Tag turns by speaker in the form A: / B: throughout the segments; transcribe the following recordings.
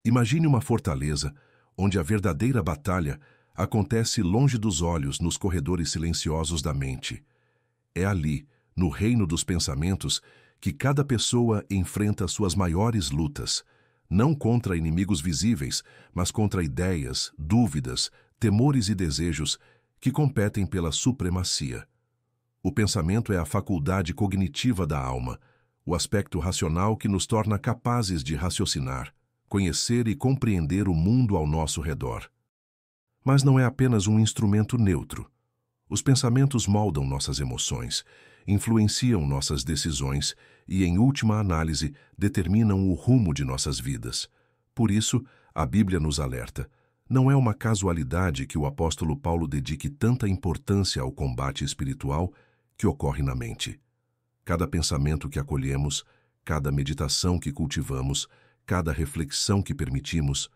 A: Imagine uma fortaleza onde a verdadeira batalha acontece longe dos olhos nos corredores silenciosos da mente. É ali, no reino dos pensamentos, que cada pessoa enfrenta suas maiores lutas, não contra inimigos visíveis, mas contra ideias, dúvidas, temores e desejos que competem pela supremacia. O pensamento é a faculdade cognitiva da alma, o aspecto racional que nos torna capazes de raciocinar, conhecer e compreender o mundo ao nosso redor. Mas não é apenas um instrumento neutro. Os pensamentos moldam nossas emoções, influenciam nossas decisões e, em última análise, determinam o rumo de nossas vidas. Por isso, a Bíblia nos alerta. Não é uma casualidade que o apóstolo Paulo dedique tanta importância ao combate espiritual que ocorre na mente. Cada pensamento que acolhemos, cada meditação que cultivamos, cada reflexão que permitimos,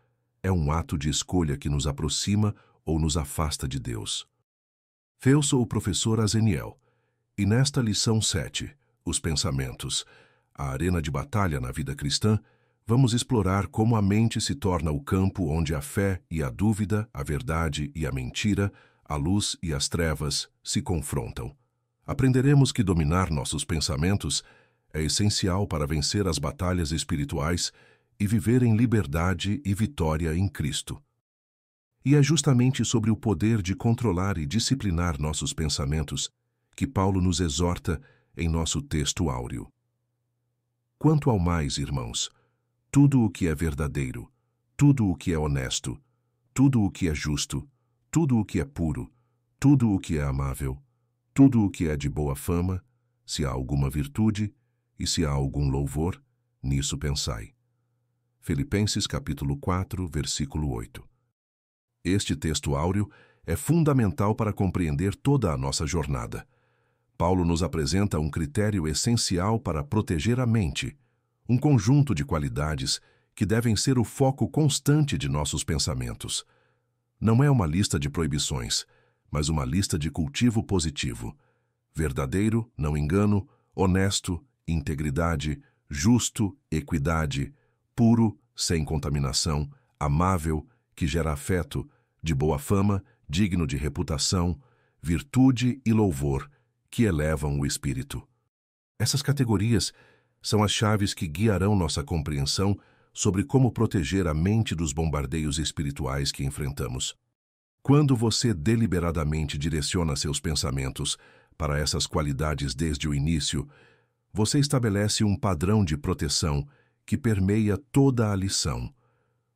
A: é um ato de escolha que nos aproxima ou nos afasta de Deus. Eu sou o professor Azeniel, e nesta lição 7, os pensamentos, a arena de batalha na vida cristã, vamos explorar como a mente se torna o campo onde a fé e a dúvida, a verdade e a mentira, a luz e as trevas se confrontam. Aprenderemos que dominar nossos pensamentos é essencial para vencer as batalhas espirituais e viver em liberdade e vitória em Cristo. E é justamente sobre o poder de controlar e disciplinar nossos pensamentos que Paulo nos exorta em nosso texto áureo. Quanto ao mais, irmãos, tudo o que é verdadeiro, tudo o que é honesto, tudo o que é justo, tudo o que é puro, tudo o que é amável, tudo o que é de boa fama, se há alguma virtude e se há algum louvor, nisso pensai. Filipenses capítulo 4, versículo 8. Este texto áureo é fundamental para compreender toda a nossa jornada. Paulo nos apresenta um critério essencial para proteger a mente, um conjunto de qualidades que devem ser o foco constante de nossos pensamentos. Não é uma lista de proibições, mas uma lista de cultivo positivo. Verdadeiro, não engano, honesto, integridade, justo, equidade, puro, sem contaminação, amável, que gera afeto, de boa fama, digno de reputação, virtude e louvor, que elevam o espírito. Essas categorias são as chaves que guiarão nossa compreensão sobre como proteger a mente dos bombardeios espirituais que enfrentamos. Quando você deliberadamente direciona seus pensamentos para essas qualidades desde o início, você estabelece um padrão de proteção que permeia toda a lição.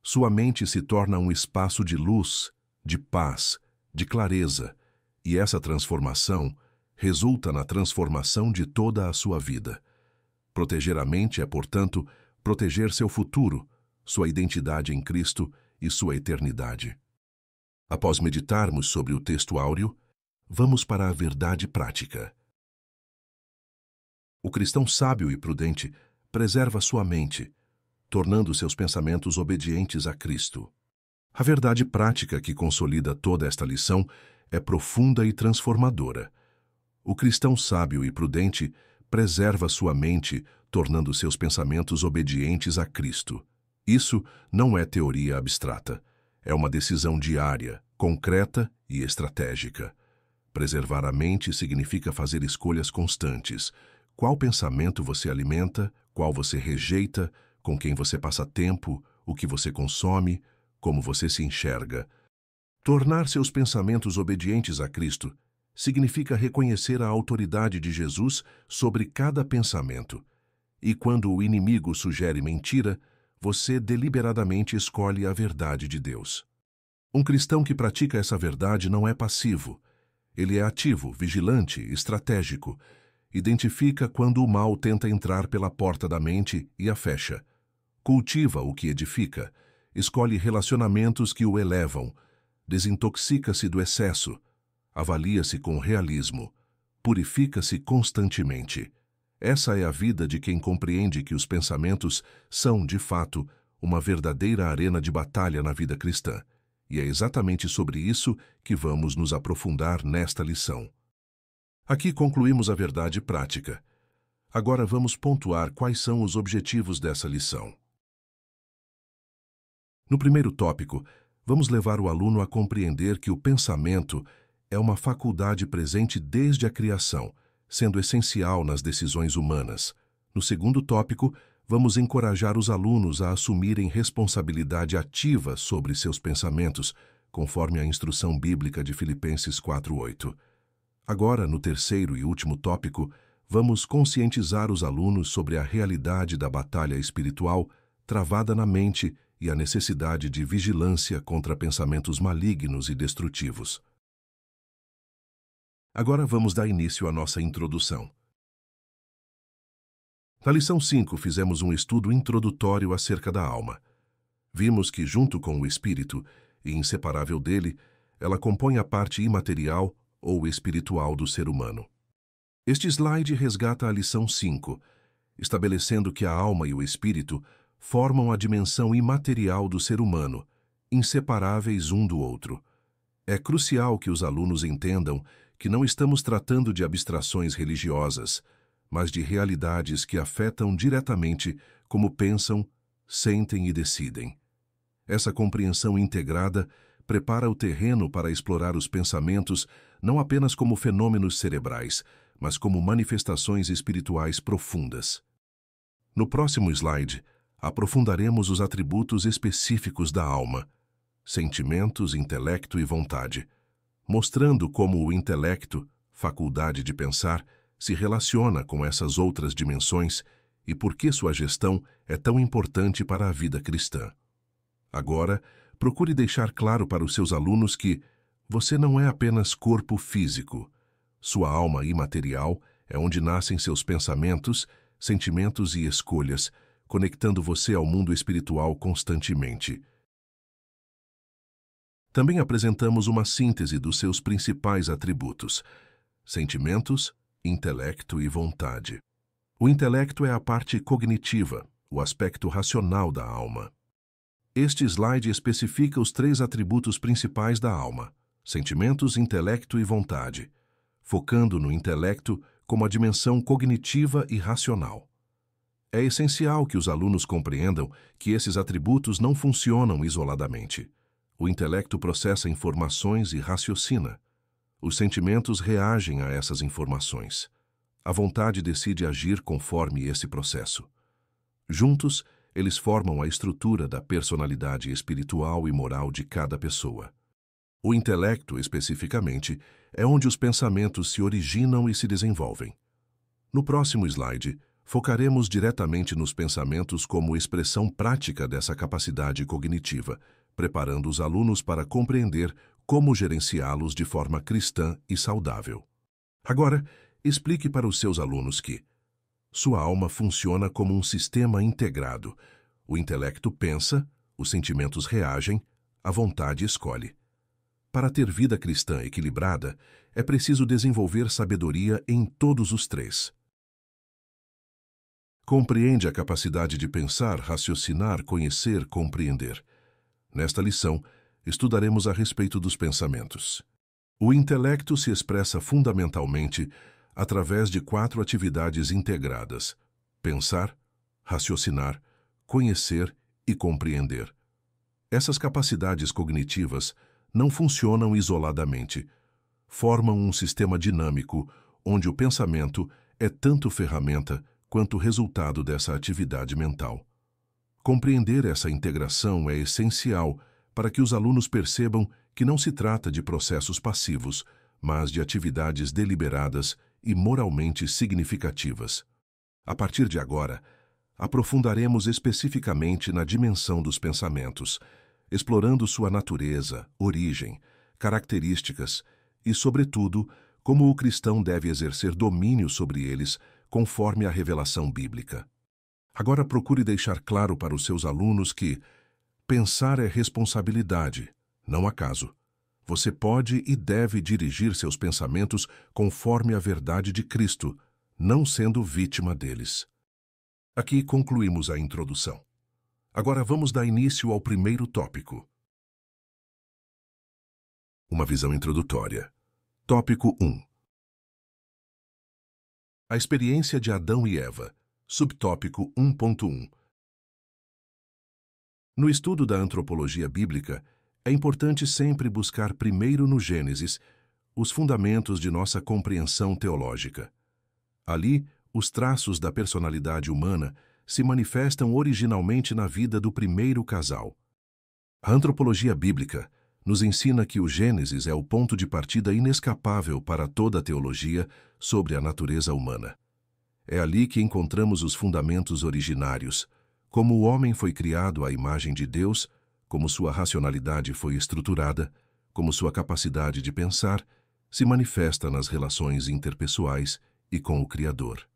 A: Sua mente se torna um espaço de luz, de paz, de clareza, e essa transformação resulta na transformação de toda a sua vida. Proteger a mente é, portanto, proteger seu futuro, sua identidade em Cristo e sua eternidade. Após meditarmos sobre o texto áureo, vamos para a verdade prática. O cristão sábio e prudente preserva sua mente, tornando seus pensamentos obedientes a Cristo. A verdade prática que consolida toda esta lição é profunda e transformadora. O cristão sábio e prudente preserva sua mente, tornando seus pensamentos obedientes a Cristo. Isso não é teoria abstrata. É uma decisão diária, concreta e estratégica. Preservar a mente significa fazer escolhas constantes. Qual pensamento você alimenta, qual você rejeita, com quem você passa tempo, o que você consome, como você se enxerga. Tornar seus pensamentos obedientes a Cristo significa reconhecer a autoridade de Jesus sobre cada pensamento. E quando o inimigo sugere mentira, você deliberadamente escolhe a verdade de Deus. Um cristão que pratica essa verdade não é passivo. Ele é ativo, vigilante, estratégico. Identifica quando o mal tenta entrar pela porta da mente e a fecha. Cultiva o que edifica. Escolhe relacionamentos que o elevam. Desintoxica-se do excesso. Avalia-se com realismo. Purifica-se constantemente. Essa é a vida de quem compreende que os pensamentos são, de fato, uma verdadeira arena de batalha na vida cristã. E é exatamente sobre isso que vamos nos aprofundar nesta lição. Aqui concluímos a verdade prática. Agora vamos pontuar quais são os objetivos dessa lição. No primeiro tópico, vamos levar o aluno a compreender que o pensamento é uma faculdade presente desde a criação, sendo essencial nas decisões humanas. No segundo tópico, vamos encorajar os alunos a assumirem responsabilidade ativa sobre seus pensamentos, conforme a instrução bíblica de Filipenses 4:8. Agora, no terceiro e último tópico, vamos conscientizar os alunos sobre a realidade da batalha espiritual travada na mente e a necessidade de vigilância contra pensamentos malignos e destrutivos. Agora vamos dar início à nossa introdução. Na lição 5, fizemos um estudo introdutório acerca da alma. Vimos que, junto com o espírito, e inseparável dele, ela compõe a parte imaterial ou espiritual do ser humano. Este slide resgata a lição 5, estabelecendo que a alma e o espírito formam a dimensão imaterial do ser humano, inseparáveis um do outro. É crucial que os alunos entendam que não estamos tratando de abstrações religiosas, mas de realidades que afetam diretamente como pensam, sentem e decidem. Essa compreensão integrada prepara o terreno para explorar os pensamentos não apenas como fenômenos cerebrais, mas como manifestações espirituais profundas. No próximo slide, aprofundaremos os atributos específicos da alma, sentimentos, intelecto e vontade, mostrando como o intelecto, faculdade de pensar, se relaciona com essas outras dimensões e por que sua gestão é tão importante para a vida cristã. Agora, procure deixar claro para os seus alunos que você não é apenas corpo físico. Sua alma imaterial é onde nascem seus pensamentos, sentimentos e escolhas, conectando você ao mundo espiritual constantemente. Também apresentamos uma síntese dos seus principais atributos: sentimentos, intelecto e vontade. O intelecto é a parte cognitiva, o aspecto racional da alma. Este slide especifica os 3 atributos principais da alma: sentimentos, intelecto e vontade, focando no intelecto como a dimensão cognitiva e racional. É essencial que os alunos compreendam que esses atributos não funcionam isoladamente. O intelecto processa informações e raciocina. Os sentimentos reagem a essas informações. A vontade decide agir conforme esse processo. Juntos, eles formam a estrutura da personalidade espiritual e moral de cada pessoa. O intelecto, especificamente, é onde os pensamentos se originam e se desenvolvem. No próximo slide, focaremos diretamente nos pensamentos como expressão prática dessa capacidade cognitiva, preparando os alunos para compreender como gerenciá-los de forma cristã e saudável. Agora, explique para os seus alunos que sua alma funciona como um sistema integrado. O intelecto pensa, os sentimentos reagem, a vontade escolhe. Para ter vida cristã equilibrada, é preciso desenvolver sabedoria em todos os 3. Compreende a capacidade de pensar, raciocinar, conhecer, compreender. Nesta lição, estudaremos a respeito dos pensamentos. O intelecto se expressa fundamentalmente através de 4 atividades integradas: pensar, raciocinar, conhecer e compreender. Essas capacidades cognitivas não funcionam isoladamente. Formam um sistema dinâmico onde o pensamento é tanto ferramenta quanto resultado dessa atividade mental. Compreender essa integração é essencial para que os alunos percebam que não se trata de processos passivos, mas de atividades deliberadas e moralmente significativas. A partir de agora, aprofundaremos especificamente na dimensão dos pensamentos, explorando sua natureza, origem, características e, sobretudo, como o cristão deve exercer domínio sobre eles conforme a revelação bíblica. Agora procure deixar claro para os seus alunos que pensar é responsabilidade, não acaso. Você pode e deve dirigir seus pensamentos conforme a verdade de Cristo, não sendo vítima deles. Aqui concluímos a introdução. Agora vamos dar início ao primeiro tópico. Uma visão introdutória. Tópico 1. A experiência de Adão e Eva. Subtópico 1.1. No estudo da antropologia bíblica, é importante sempre buscar primeiro no Gênesis os fundamentos de nossa compreensão teológica. Ali, os traços da personalidade humana se manifestam originalmente na vida do primeiro casal. A antropologia bíblica nos ensina que o Gênesis é o ponto de partida inescapável para toda a teologia sobre a natureza humana. É ali que encontramos os fundamentos originários, como o homem foi criado à imagem de Deus, como sua racionalidade foi estruturada, como sua capacidade de pensar se manifesta nas relações interpessoais e com o Criador.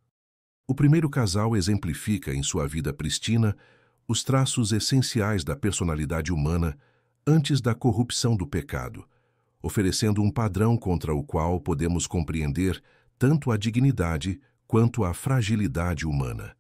A: O primeiro casal exemplifica em sua vida pristina os traços essenciais da personalidade humana antes da corrupção do pecado, oferecendo um padrão contra o qual podemos compreender tanto a dignidade quanto a fragilidade humana.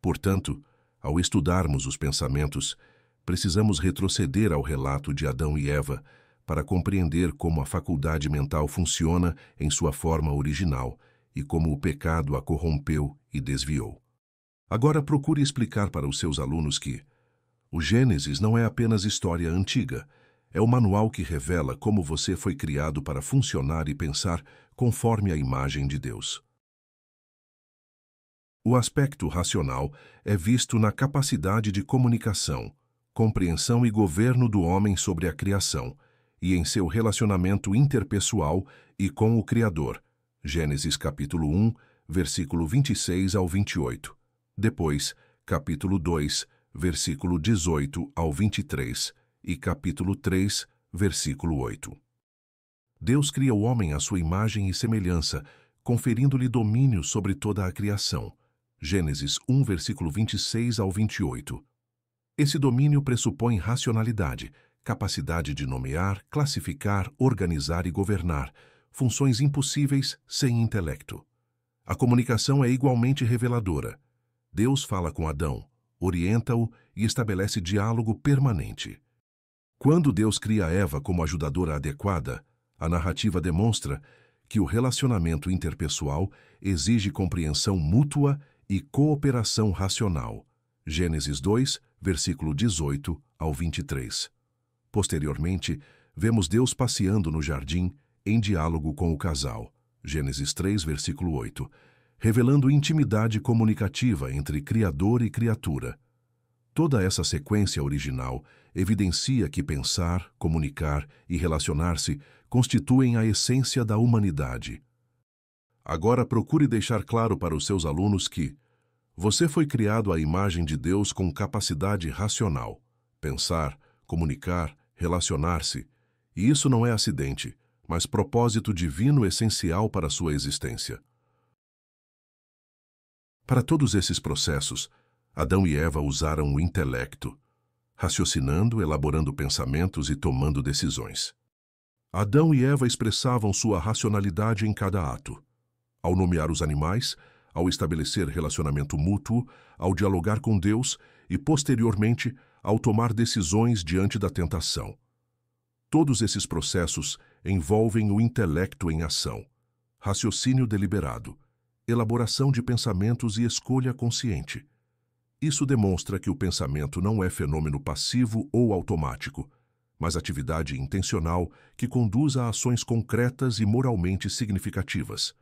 A: Portanto, ao estudarmos os pensamentos, precisamos retroceder ao relato de Adão e Eva para compreender como a faculdade mental funciona em sua forma original e como o pecado a corrompeu e desviou. Agora procure explicar para os seus alunos que o Gênesis não é apenas história antiga, é o manual que revela como você foi criado para funcionar e pensar conforme a imagem de Deus. O aspecto racional é visto na capacidade de comunicação, compreensão e governo do homem sobre a criação, e em seu relacionamento interpessoal e com o Criador. Gênesis capítulo 1, versículo 26 ao 28. Depois, capítulo 2, versículo 18 ao 23, e capítulo 3, versículo 8. Deus cria o homem à sua imagem e semelhança, conferindo-lhe domínio sobre toda a criação. Gênesis 1, versículo 26 ao 28. Esse domínio pressupõe racionalidade, capacidade de nomear, classificar, organizar e governar, funções impossíveis sem intelecto. A comunicação é igualmente reveladora. Deus fala com Adão, orienta-o e estabelece diálogo permanente. Quando Deus cria Eva como ajudadora adequada, a narrativa demonstra que o relacionamento interpessoal exige compreensão mútua e cooperação racional. Gênesis 2, versículo 18 ao 23. Posteriormente, vemos Deus passeando no jardim em diálogo com o casal. Gênesis 3, versículo 8, revelando intimidade comunicativa entre Criador e criatura. Toda essa sequência original evidencia que pensar, comunicar e relacionar-se constituem a essência da humanidade. Agora procure deixar claro para os seus alunos que você foi criado à imagem de Deus com capacidade racional, pensar, comunicar, relacionar-se, e isso não é acidente, mas propósito divino essencial para a sua existência. Para todos esses processos, Adão e Eva usaram o intelecto, raciocinando, elaborando pensamentos e tomando decisões. Adão e Eva expressavam sua racionalidade em cada ato. Ao nomear os animais, ao estabelecer relacionamento mútuo, ao dialogar com Deus e, posteriormente, ao tomar decisões diante da tentação. Todos esses processos envolvem o intelecto em ação, raciocínio deliberado, elaboração de pensamentos e escolha consciente. Isso demonstra que o pensamento não é fenômeno passivo ou automático, mas atividade intencional que conduz a ações concretas e moralmente significativas.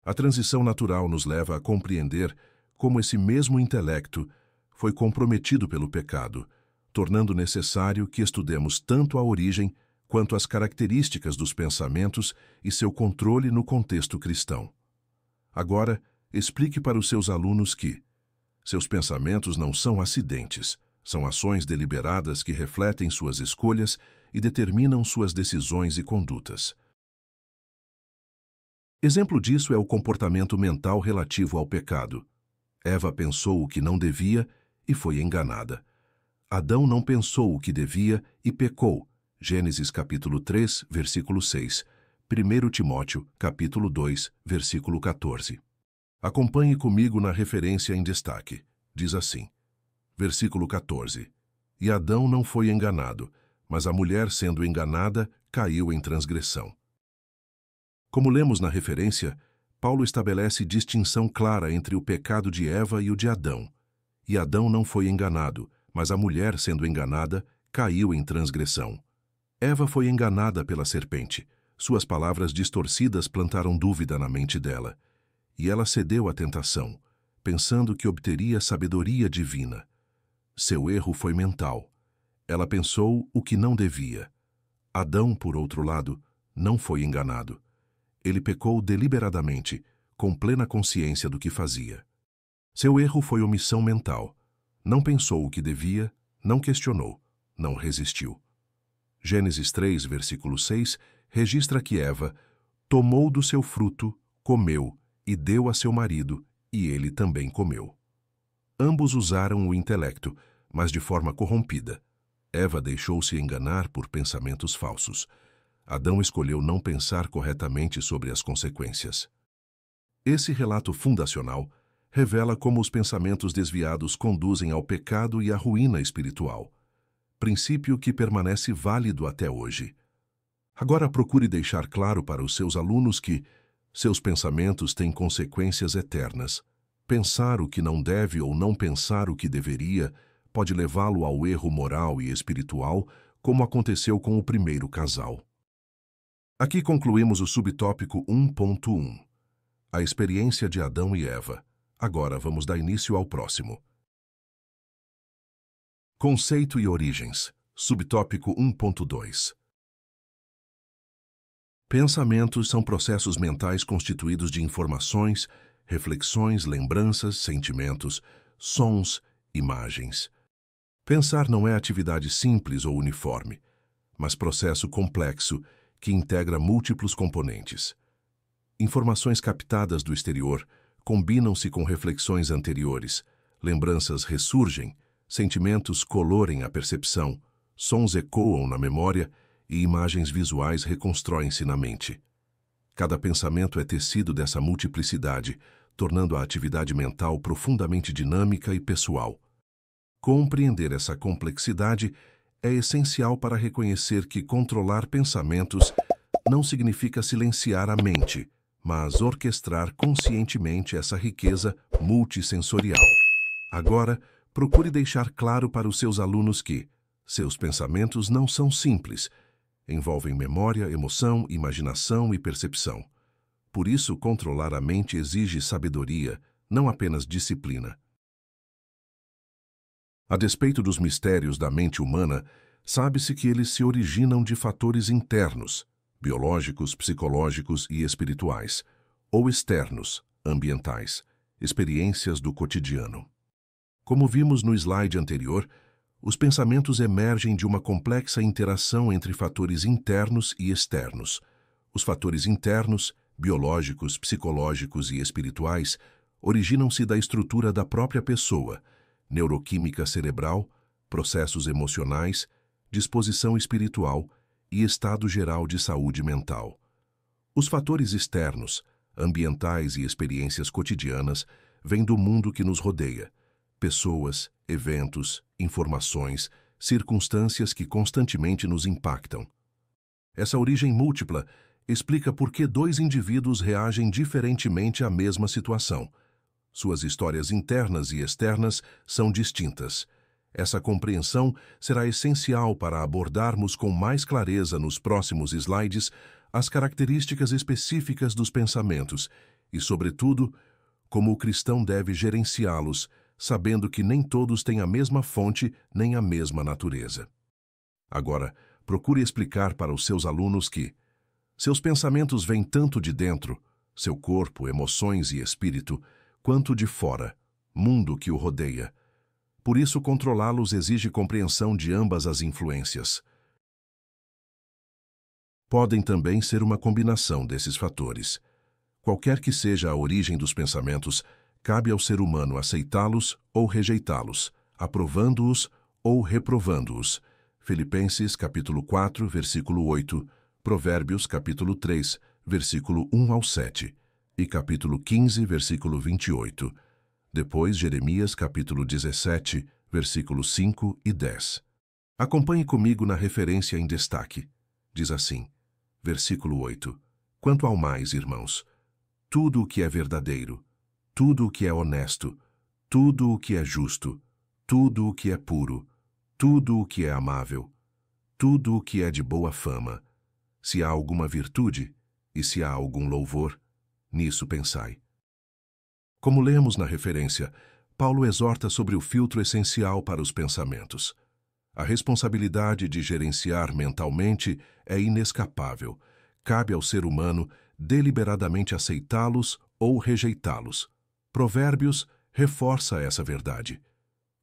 A: A transição natural nos leva a compreender como esse mesmo intelecto foi comprometido pelo pecado, tornando necessário que estudemos tanto a origem quanto as características dos pensamentos e seu controle no contexto cristão. Agora, explique para os seus alunos que seus pensamentos não são acidentes, são ações deliberadas que refletem suas escolhas e determinam suas decisões e condutas. Exemplo disso é o comportamento mental relativo ao pecado. Eva pensou o que não devia e foi enganada. Adão não pensou o que devia e pecou. Gênesis capítulo 3, versículo 6. 1 Timóteo capítulo 2, versículo 14. Acompanhe comigo na referência em destaque. Diz assim, versículo 14. E Adão não foi enganado, mas a mulher, sendo enganada, caiu em transgressão. Como lemos na referência, Paulo estabelece distinção clara entre o pecado de Eva e o de Adão. E Adão não foi enganado, Mas a mulher, sendo enganada, caiu em transgressão. Eva foi enganada pela serpente. Suas palavras distorcidas plantaram dúvida na mente dela. E ela cedeu à tentação, pensando que obteria sabedoria divina. Seu erro foi mental. Ela pensou o que não devia. Adão, por outro lado, não foi enganado. Ele pecou deliberadamente, com plena consciência do que fazia. Seu erro foi omissão mental. Não pensou o que devia, não questionou, não resistiu. Gênesis 3, versículo 6, registra que Eva tomou do seu fruto, comeu e deu a seu marido, e ele também comeu. Ambos usaram o intelecto, mas de forma corrompida. Eva deixou-se enganar por pensamentos falsos. Adão escolheu não pensar corretamente sobre as consequências. Esse relato fundacional revela como os pensamentos desviados conduzem ao pecado e à ruína espiritual, princípio que permanece válido até hoje. Agora procure deixar claro para os seus alunos que seus pensamentos têm consequências eternas. Pensar o que não deve ou não pensar o que deveria pode levá-lo ao erro moral e espiritual, como aconteceu com o primeiro casal. Aqui concluímos o subtópico 1.1, a experiência de Adão e Eva. Agora vamos dar início ao próximo. Conceito e origens, subtópico 1.2. Pensamentos são processos mentais constituídos de informações, reflexões, lembranças, sentimentos, sons, imagens. Pensar não é atividade simples ou uniforme, mas processo complexo que integra múltiplos componentes. Informações captadas do exterior combinam-se com reflexões anteriores, lembranças ressurgem, sentimentos colorem a percepção, sons ecoam na memória e imagens visuais reconstroem-se na mente. Cada pensamento é tecido dessa multiplicidade, tornando a atividade mental profundamente dinâmica e pessoal. Compreender essa complexidade é essencial para reconhecer que controlar pensamentos não significa silenciar a mente, mas orquestrar conscientemente essa riqueza multissensorial. Agora, procure deixar claro para os seus alunos que seus pensamentos não são simples, envolvem memória, emoção, imaginação e percepção. Por isso, controlar a mente exige sabedoria, não apenas disciplina. A despeito dos mistérios da mente humana, sabe-se que eles se originam de fatores internos, biológicos, psicológicos e espirituais, ou externos, ambientais, experiências do cotidiano. Como vimos no slide anterior, os pensamentos emergem de uma complexa interação entre fatores internos e externos. Os fatores internos, biológicos, psicológicos e espirituais, originam-se da estrutura da própria pessoa, neuroquímica cerebral, processos emocionais, disposição espiritual e estado geral de saúde mental. Os fatores externos, ambientais e experiências cotidianas vêm do mundo que nos rodeia, pessoas, eventos, informações, circunstâncias que constantemente nos impactam. Essa origem múltipla explica por que dois indivíduos reagem diferentemente à mesma situação. Suas histórias internas e externas são distintas. Essa compreensão será essencial para abordarmos com mais clareza nos próximos slides as características específicas dos pensamentos e, sobretudo, como o cristão deve gerenciá-los, sabendo que nem todos têm a mesma fonte nem a mesma natureza. Agora, procure explicar para os seus alunos que seus pensamentos vêm tanto de dentro, seu corpo, emoções e espírito, quanto de fora, mundo que o rodeia. Por isso, controlá-los exige compreensão de ambas as influências. Podem também ser uma combinação desses fatores. Qualquer que seja a origem dos pensamentos, cabe ao ser humano aceitá-los ou rejeitá-los, aprovando-os ou reprovando-os. Filipenses capítulo 4, versículo 8, Provérbios capítulo 3, versículo 1 ao 7 e capítulo 15, versículo 28. Depois Jeremias capítulo 17, versículos 5 e 10. Acompanhe comigo na referência em destaque. Diz assim, versículo 8. Quanto ao mais, irmãos, tudo o que é verdadeiro, tudo o que é honesto, tudo o que é justo, tudo o que é puro, tudo o que é amável, tudo o que é de boa fama, se há alguma virtude e se há algum louvor, nisso pensai. Como lemos na referência, Paulo exorta sobre o filtro essencial para os pensamentos. A responsabilidade de gerenciar mentalmente é inescapável. Cabe ao ser humano deliberadamente aceitá-los ou rejeitá-los. Provérbios reforça essa verdade.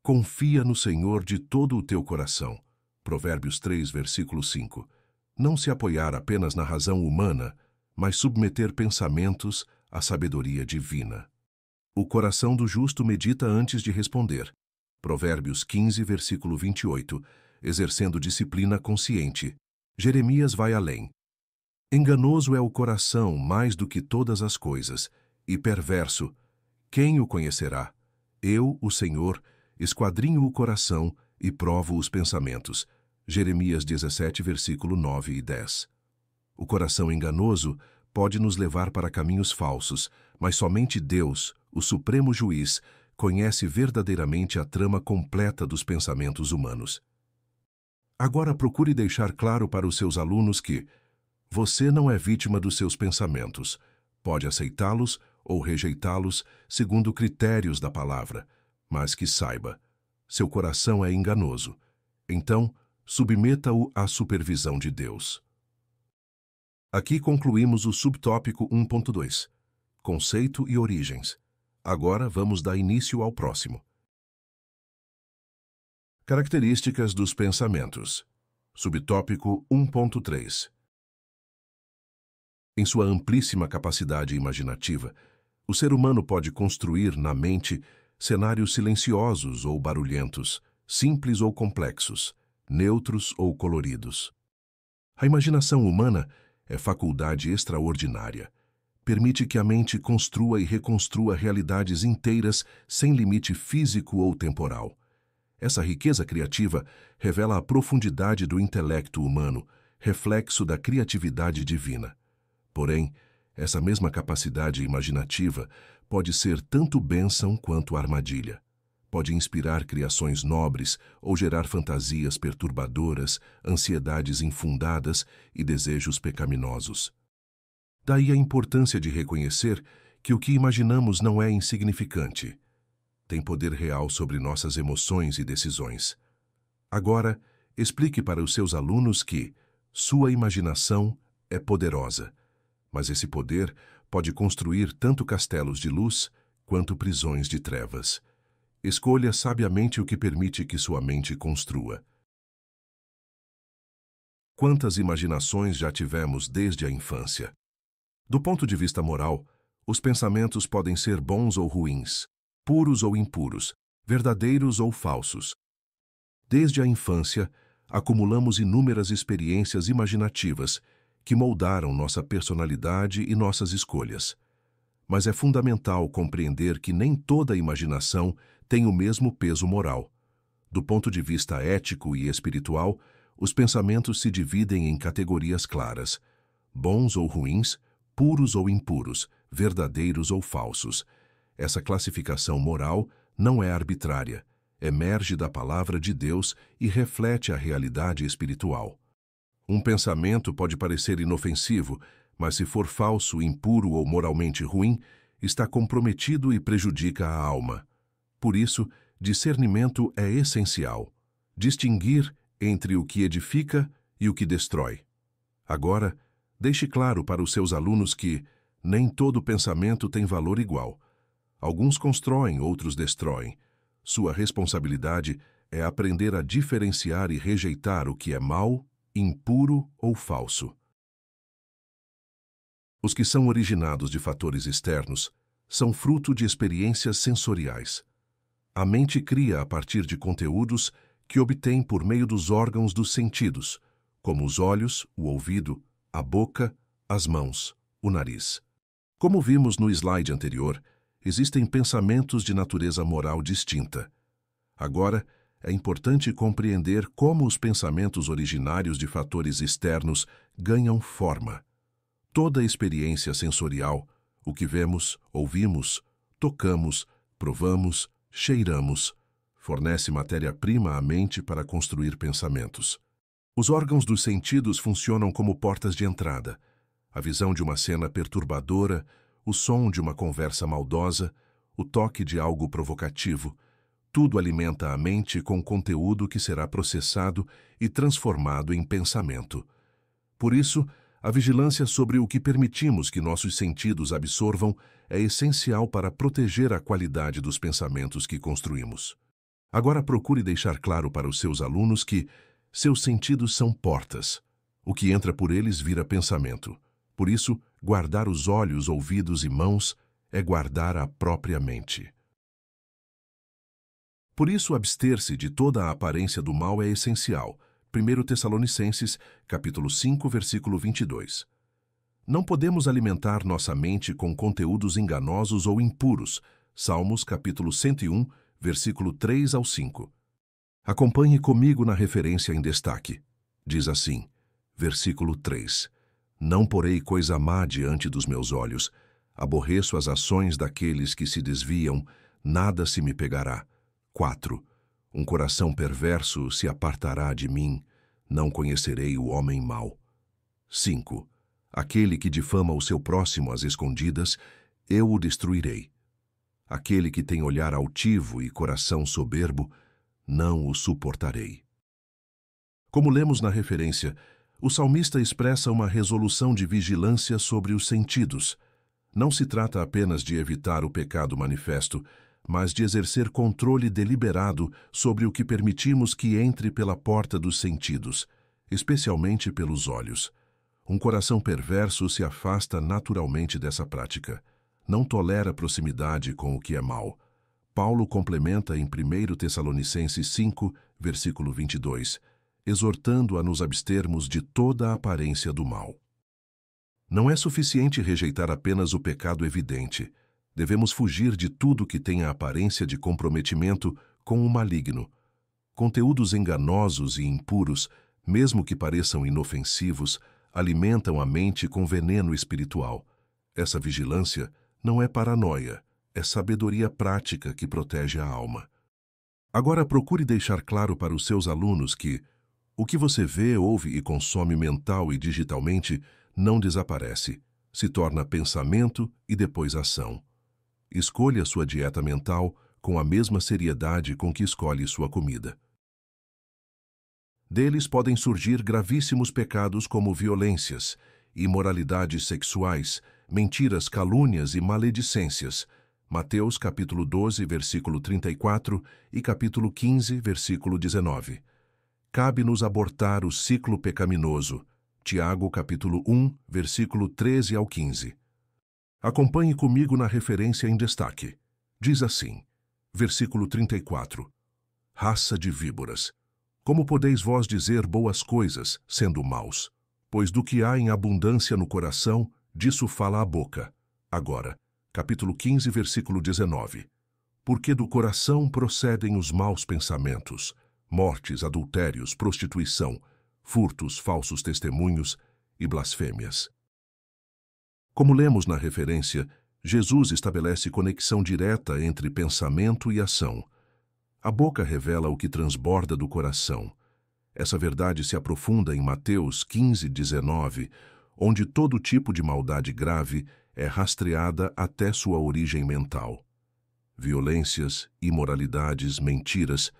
A: Confia no Senhor de todo o teu coração. Provérbios 3, versículo 5. Não se apoiar apenas na razão humana, mas submeter pensamentos à sabedoria divina. O coração do justo medita antes de responder. Provérbios 15, versículo 28, exercendo disciplina consciente. Jeremias vai além. Enganoso é o coração mais do que todas as coisas, e perverso. Quem o conhecerá? Eu, o Senhor, esquadrinho o coração e provo os pensamentos. Jeremias 17, versículo 9 e 10. O coração enganoso pode nos levar para caminhos falsos, mas somente Deus, o Supremo Juiz, conhece verdadeiramente a trama completa dos pensamentos humanos. Agora procure deixar claro para os seus alunos que você não é vítima dos seus pensamentos. Pode aceitá-los ou rejeitá-los segundo critérios da palavra, mas que saiba, seu coração é enganoso. Então, submeta-o à supervisão de Deus. Aqui concluímos o subtópico 1.2, Conceito e Origens. Agora vamos dar início ao próximo. Características dos pensamentos. Subtópico 1.3. Em sua amplíssima capacidade imaginativa, o ser humano pode construir na mente cenários silenciosos ou barulhentos, simples ou complexos, neutros ou coloridos. A imaginação humana é faculdade extraordinária. Permite que a mente construa e reconstrua realidades inteiras sem limite físico ou temporal. Essa riqueza criativa revela a profundidade do intelecto humano, reflexo da criatividade divina. Porém, essa mesma capacidade imaginativa pode ser tanto bênção quanto armadilha. Pode inspirar criações nobres ou gerar fantasias perturbadoras, ansiedades infundadas e desejos pecaminosos. Daí a importância de reconhecer que o que imaginamos não é insignificante. Tem poder real sobre nossas emoções e decisões. Agora, explique para os seus alunos que sua imaginação é poderosa, mas esse poder pode construir tanto castelos de luz quanto prisões de trevas. Escolha sabiamente o que permite que sua mente construa. Quantas imaginações já tivemos desde a infância? Do ponto de vista moral, os pensamentos podem ser bons ou ruins, puros ou impuros, verdadeiros ou falsos. Desde a infância, acumulamos inúmeras experiências imaginativas que moldaram nossa personalidade e nossas escolhas. Mas é fundamental compreender que nem toda imaginação tem o mesmo peso moral. Do ponto de vista ético e espiritual, os pensamentos se dividem em categorias claras: bons ou ruins, puros ou impuros, verdadeiros ou falsos. Essa classificação moral não é arbitrária, emerge da palavra de Deus e reflete a realidade espiritual. Um pensamento pode parecer inofensivo, mas se for falso, impuro ou moralmente ruim, está comprometido e prejudica a alma. Por isso, discernimento é essencial. Distinguir entre o que edifica e o que destrói. Agora, deixe claro para os seus alunos que nem todo pensamento tem valor igual. Alguns constroem, outros destroem. Sua responsabilidade é aprender a diferenciar e rejeitar o que é mau, impuro ou falso. Os que são originados de fatores externos são fruto de experiências sensoriais. A mente cria a partir de conteúdos que obtém por meio dos órgãos dos sentidos, como os olhos, o ouvido, a boca, as mãos, o nariz. Como vimos no slide anterior, existem pensamentos de natureza moral distinta. Agora, é importante compreender como os pensamentos originários de fatores externos ganham forma. Toda experiência sensorial, o que vemos, ouvimos, tocamos, provamos, cheiramos, fornece matéria-prima à mente para construir pensamentos. Os órgãos dos sentidos funcionam como portas de entrada. A visão de uma cena perturbadora, o som de uma conversa maldosa, o toque de algo provocativo, tudo alimenta a mente com conteúdo que será processado e transformado em pensamento. Por isso, a vigilância sobre o que permitimos que nossos sentidos absorvam é essencial para proteger a qualidade dos pensamentos que construímos. Agora procure deixar claro para os seus alunos que seus sentidos são portas. O que entra por eles vira pensamento. Por isso, guardar os olhos, ouvidos e mãos é guardar a própria mente. Por isso, abster-se de toda a aparência do mal é essencial. 1 Tessalonicenses, capítulo 5, versículo 22. Não podemos alimentar nossa mente com conteúdos enganosos ou impuros. Salmos, capítulo 101, versículo 3 ao 5. Acompanhe comigo na referência em destaque. Diz assim, versículo 3. Não porei coisa má diante dos meus olhos. Aborreço as ações daqueles que se desviam. Nada se me pegará. 4. Um coração perverso se apartará de mim. Não conhecerei o homem mau. 5. Aquele que difama o seu próximo às escondidas, eu o destruirei. Aquele que tem olhar altivo e coração soberbo, não o suportarei. Como lemos na referência, o salmista expressa uma resolução de vigilância sobre os sentidos. Não se trata apenas de evitar o pecado manifesto, mas de exercer controle deliberado sobre o que permitimos que entre pela porta dos sentidos, especialmente pelos olhos. Um coração perverso se afasta naturalmente dessa prática. Não tolera proximidade com o que é mau. Paulo complementa em 1 Tessalonicenses 5, versículo 22, exortando a nos abstermos de toda a aparência do mal. Não é suficiente rejeitar apenas o pecado evidente. Devemos fugir de tudo que tenha aparência de comprometimento com o maligno. Conteúdos enganosos e impuros, mesmo que pareçam inofensivos, alimentam a mente com veneno espiritual. Essa vigilância não é paranoia, é sabedoria prática que protege a alma. Agora procure deixar claro para os seus alunos que o que você vê, ouve e consome mental e digitalmente não desaparece, se torna pensamento e depois ação. Escolha sua dieta mental com a mesma seriedade com que escolhe sua comida. Deles podem surgir gravíssimos pecados como violências, imoralidades sexuais, mentiras, calúnias e maledicências. Mateus capítulo 12, versículo 34 e capítulo 15, versículo 19. Cabe-nos abortar o ciclo pecaminoso. Tiago capítulo 1, versículo 13 ao 15. Acompanhe comigo na referência em destaque. Diz assim, versículo 34. Raça de víboras, como podeis vós dizer boas coisas, sendo maus? Pois do que há em abundância no coração, disso fala a boca. Agora, capítulo 15, versículo 19. Porque do coração procedem os maus pensamentos, mortes, adultérios, prostituição, furtos, falsos testemunhos e blasfêmias. Como lemos na referência, Jesus estabelece conexão direta entre pensamento e ação. A boca revela o que transborda do coração. Essa verdade se aprofunda em Mateus 15, 19, onde todo tipo de maldade grave é rastreada até sua origem mental. Violências, imoralidades, mentiras,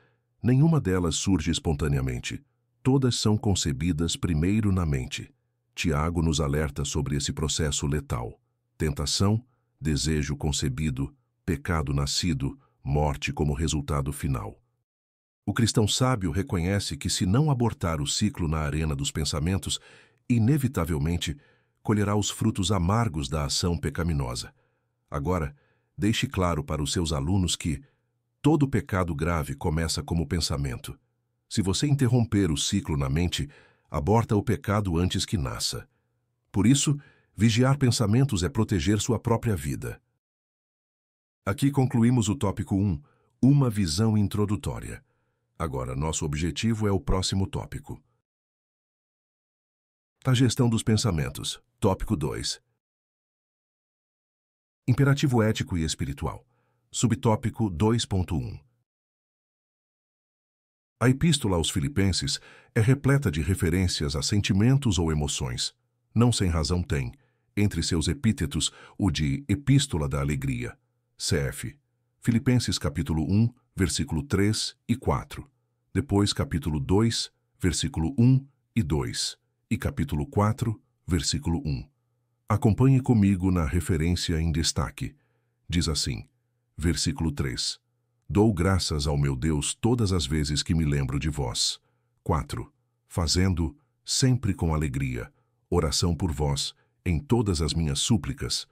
A: nenhuma delas surge espontaneamente. Todas são concebidas primeiro na mente. Tiago nos alerta sobre esse processo letal. Tentação, desejo concebido, pecado nascido, morte como resultado final. O cristão sábio reconhece que se não abortar o ciclo na arena dos pensamentos, inevitavelmente colherá os frutos amargos da ação pecaminosa. Agora, deixe claro para os seus alunos que todo pecado grave começa como pensamento. Se você interromper o ciclo na mente, aborta o pecado antes que nasça. Por isso, vigiar pensamentos é proteger sua própria vida. Aqui concluímos o tópico 1, uma visão introdutória. Agora, nosso objetivo é o próximo tópico. A gestão dos pensamentos. Tópico 2. Imperativo ético e espiritual. Subtópico 2.1. A epístola aos Filipenses é repleta de referências a sentimentos ou emoções. Não sem razão tem, entre seus epítetos, o de Epístola da Alegria, cf. Filipenses capítulo 1, versículo 3 e 4. Depois capítulo 2, versículo 1 e 2. E capítulo 4, versículo 1. Acompanhe comigo na referência em destaque. Diz assim, versículo 3. Dou graças ao meu Deus todas as vezes que me lembro de vós. 4. Fazendo, sempre com alegria, oração por vós, em todas as minhas súplicas.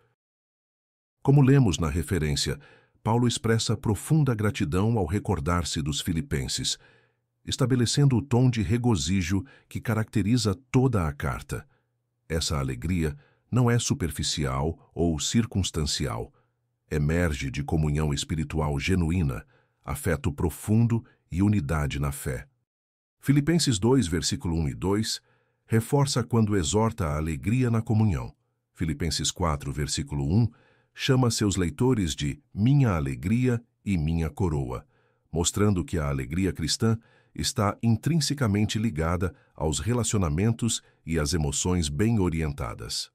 A: Como lemos na referência, Paulo expressa profunda gratidão ao recordar-se dos filipenses, estabelecendo o tom de regozijo que caracteriza toda a carta. Essa alegria não é superficial ou circunstancial. Emerge de comunhão espiritual genuína, afeto profundo e unidade na fé. Filipenses 2, versículo 1 e 2, reforça quando exorta a alegria na comunhão. Filipenses 4, versículo 1, chama seus leitores de minha alegria e minha coroa, mostrando que a alegria cristã está intrinsecamente ligada aos relacionamentos e às emoções bem orientadas.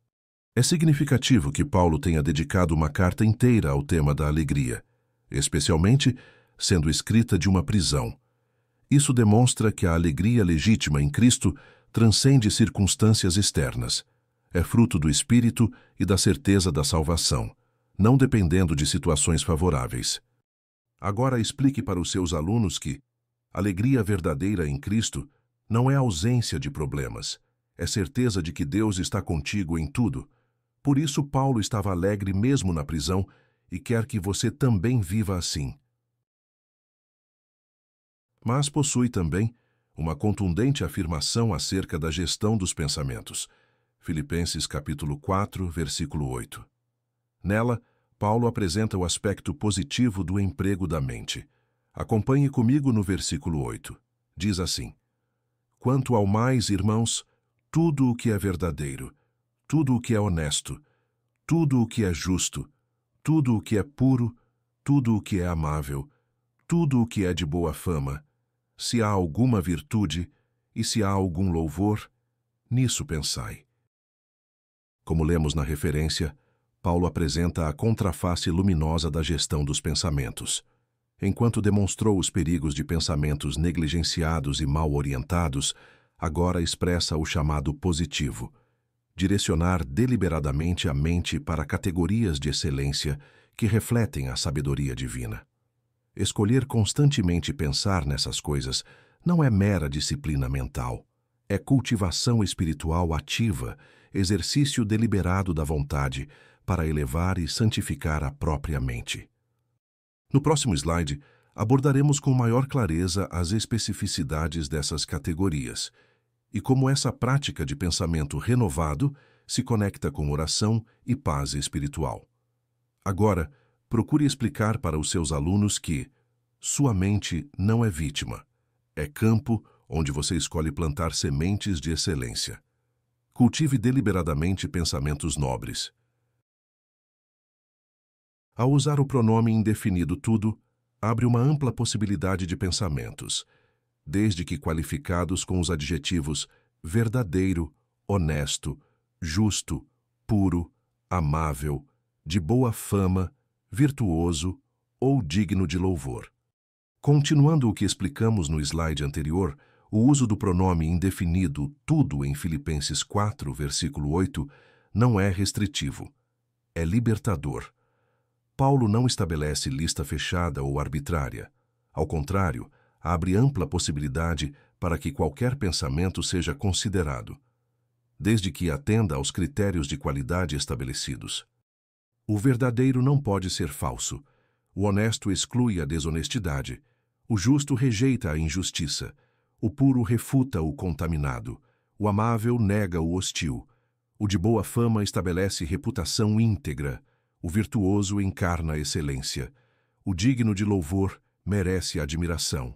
A: É significativo que Paulo tenha dedicado uma carta inteira ao tema da alegria, especialmente sendo escrita de uma prisão. Isso demonstra que a alegria legítima em Cristo transcende circunstâncias externas. É fruto do Espírito e da certeza da salvação, não dependendo de situações favoráveis. Agora explique para os seus alunos que alegria verdadeira em Cristo não é ausência de problemas, é certeza de que Deus está contigo em tudo. Por isso Paulo estava alegre mesmo na prisão e quer que você também viva assim. Mas possui também uma contundente afirmação acerca da gestão dos pensamentos. Filipenses capítulo 4, versículo 8. Nela, Paulo apresenta o aspecto positivo do emprego da mente. Acompanhe comigo no versículo 8. Diz assim: Quanto ao mais, irmãos, tudo o que é verdadeiro, tudo o que é honesto, tudo o que é justo, tudo o que é puro, tudo o que é amável, tudo o que é de boa fama, se há alguma virtude e se há algum louvor, nisso pensai. Como lemos na referência, Paulo apresenta a contraface luminosa da gestão dos pensamentos. Enquanto demonstrou os perigos de pensamentos negligenciados e mal orientados, agora expressa o chamado positivo, direcionar deliberadamente a mente para categorias de excelência que refletem a sabedoria divina. Escolher constantemente pensar nessas coisas não é mera disciplina mental, é cultivação espiritual ativa, exercício deliberado da vontade para elevar e santificar a própria mente. No próximo slide, abordaremos com maior clareza as especificidades dessas categorias e como essa prática de pensamento renovado se conecta com oração e paz espiritual. Agora, procure explicar para os seus alunos que sua mente não é vítima, é campo onde você escolhe plantar sementes de excelência. Cultive deliberadamente pensamentos nobres. Ao usar o pronome indefinido tudo, abre uma ampla possibilidade de pensamentos, desde que qualificados com os adjetivos verdadeiro, honesto, justo, puro, amável, de boa fama, virtuoso ou digno de louvor. Continuando o que explicamos no slide anterior, o uso do pronome indefinido tudo em Filipenses 4, versículo 8, não é restritivo, é libertador. Paulo não estabelece lista fechada ou arbitrária. Ao contrário, abre ampla possibilidade para que qualquer pensamento seja considerado, desde que atenda aos critérios de qualidade estabelecidos. O verdadeiro não pode ser falso, o honesto exclui a desonestidade, o justo rejeita a injustiça, o puro refuta o contaminado, o amável nega o hostil, o de boa fama estabelece reputação íntegra, o virtuoso encarna a excelência, o digno de louvor merece admiração.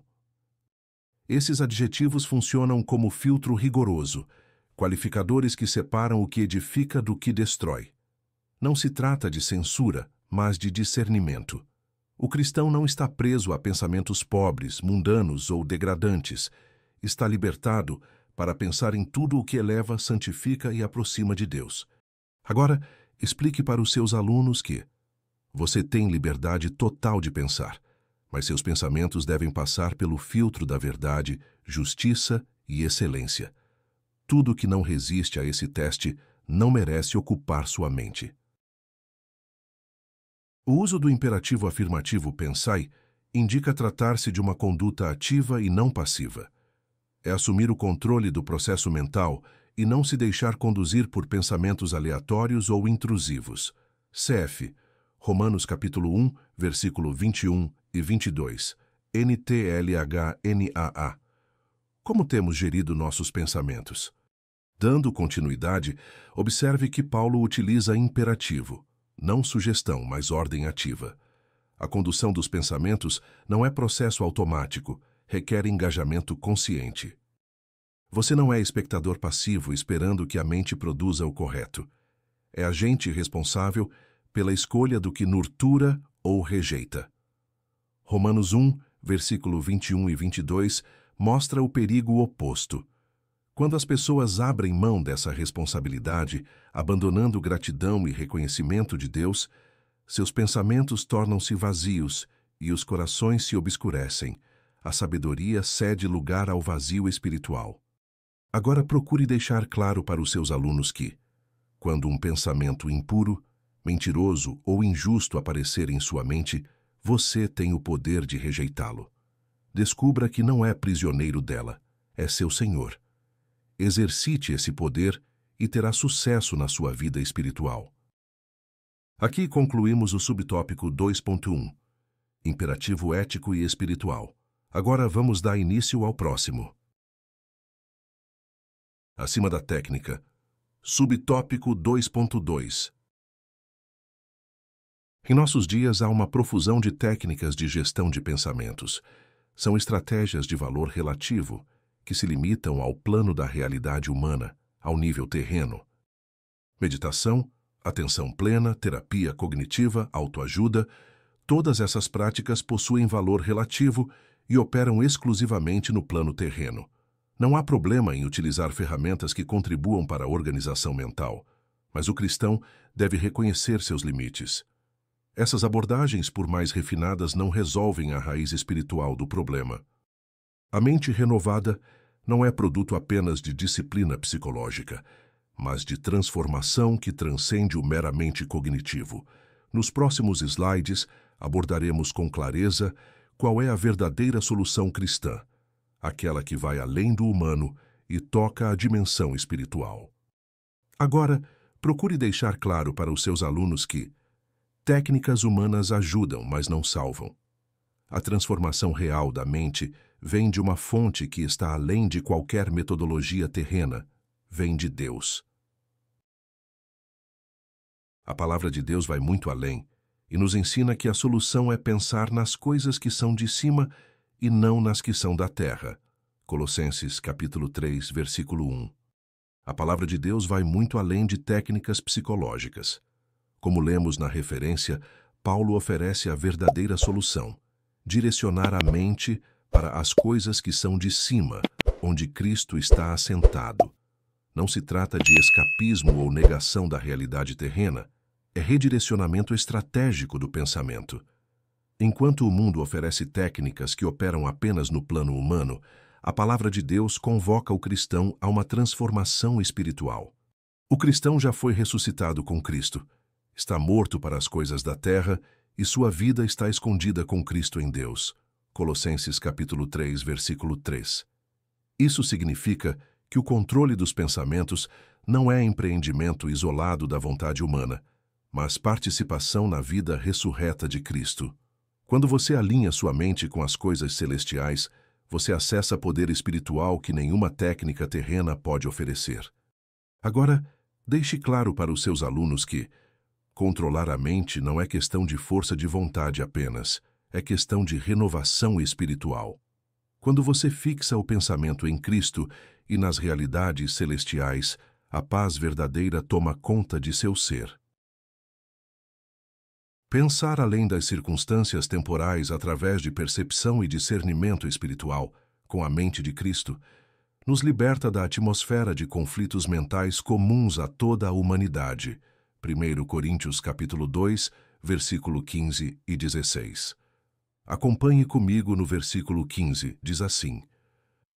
A: Esses adjetivos funcionam como filtro rigoroso, qualificadores que separam o que edifica do que destrói. Não se trata de censura, mas de discernimento. O cristão não está preso a pensamentos pobres, mundanos ou degradantes. Está libertado para pensar em tudo o que eleva, santifica e aproxima de Deus. Agora, explique para os seus alunos que você tem liberdade total de pensar, mas seus pensamentos devem passar pelo filtro da verdade, justiça e excelência. Tudo que não resiste a esse teste não merece ocupar sua mente. O uso do imperativo afirmativo pensai indica tratar-se de uma conduta ativa e não passiva. É assumir o controle do processo mental e não se deixar conduzir por pensamentos aleatórios ou intrusivos. Cf. Romanos capítulo 1, versículo 21 e 22. NTLHNAA. Como temos gerido nossos pensamentos? Dando continuidade, observe que Paulo utiliza imperativo, não sugestão, mas ordem ativa. A condução dos pensamentos não é processo automático, requer engajamento consciente. Você não é espectador passivo esperando que a mente produza o correto. É agente responsável pela escolha do que nurtura ou rejeita. Romanos 1, versículo 21 e 22, mostra o perigo oposto. Quando as pessoas abrem mão dessa responsabilidade, abandonando gratidão e reconhecimento de Deus, seus pensamentos tornam-se vazios e os corações se obscurecem. A sabedoria cede lugar ao vazio espiritual. Agora procure deixar claro para os seus alunos que, quando um pensamento impuro, mentiroso ou injusto aparecer em sua mente, você tem o poder de rejeitá-lo. Descubra que não é prisioneiro dela, é seu senhor. Exercite esse poder e terá sucesso na sua vida espiritual. Aqui concluímos o subtópico 2.1, Imperativo ético e espiritual. Agora vamos dar início ao próximo. Acima da técnica, subtópico 2.2. Em nossos dias há uma profusão de técnicas de gestão de pensamentos. São estratégias de valor relativo, que se limitam ao plano da realidade humana, ao nível terreno. Meditação, atenção plena, terapia cognitiva, autoajuda, todas essas práticas possuem valor relativo e operam exclusivamente no plano terreno. Não há problema em utilizar ferramentas que contribuam para a organização mental, mas o cristão deve reconhecer seus limites. Essas abordagens, por mais refinadas, não resolvem a raiz espiritual do problema. A mente renovada não é produto apenas de disciplina psicológica, mas de transformação que transcende o meramente cognitivo. Nos próximos slides, abordaremos com clareza qual é a verdadeira solução cristã, aquela que vai além do humano e toca a dimensão espiritual. Agora, procure deixar claro para os seus alunos que técnicas humanas ajudam, mas não salvam. A transformação real da mente vem de uma fonte que está além de qualquer metodologia terrena, vem de Deus. A palavra de Deus vai muito além e nos ensina que a solução é pensar nas coisas que são de cima e não nas que são da terra. Colossenses capítulo 3, versículo 1. A palavra de Deus vai muito além de técnicas psicológicas. Como lemos na referência, Paulo oferece a verdadeira solução: direcionar a mente para as coisas que são de cima, onde Cristo está assentado. Não se trata de escapismo ou negação da realidade terrena, é redirecionamento estratégico do pensamento. Enquanto o mundo oferece técnicas que operam apenas no plano humano, a palavra de Deus convoca o cristão a uma transformação espiritual. O cristão já foi ressuscitado com Cristo, está morto para as coisas da terra e sua vida está escondida com Cristo em Deus. Colossenses capítulo 3, versículo 3. Isso significa que o controle dos pensamentos não é empreendimento isolado da vontade humana, mas participação na vida ressurreta de Cristo. Quando você alinha sua mente com as coisas celestiais, você acessa poder espiritual que nenhuma técnica terrena pode oferecer. Agora, deixe claro para os seus alunos que controlar a mente não é questão de força de vontade apenas, é questão de renovação espiritual. Quando você fixa o pensamento em Cristo e nas realidades celestiais, a paz verdadeira toma conta de seu ser. Pensar além das circunstâncias temporais através de percepção e discernimento espiritual, com a mente de Cristo, nos liberta da atmosfera de conflitos mentais comuns a toda a humanidade. 1 Coríntios capítulo 2, versículo 15 e 16. Acompanhe comigo no versículo 15, diz assim: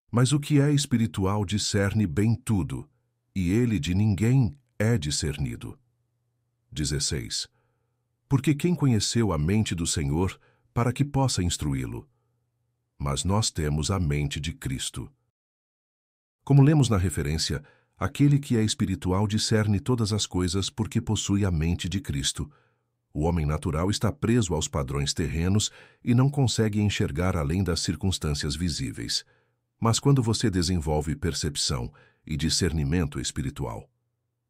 A: Mas o que é espiritual discerne bem tudo, e ele de ninguém é discernido. 16. Porque quem conheceu a mente do Senhor para que possa instruí-lo? Mas nós temos a mente de Cristo. Como lemos na referência, aquele que é espiritual discerne todas as coisas porque possui a mente de Cristo. O homem natural está preso aos padrões terrenos e não consegue enxergar além das circunstâncias visíveis. Mas quando você desenvolve percepção e discernimento espiritual,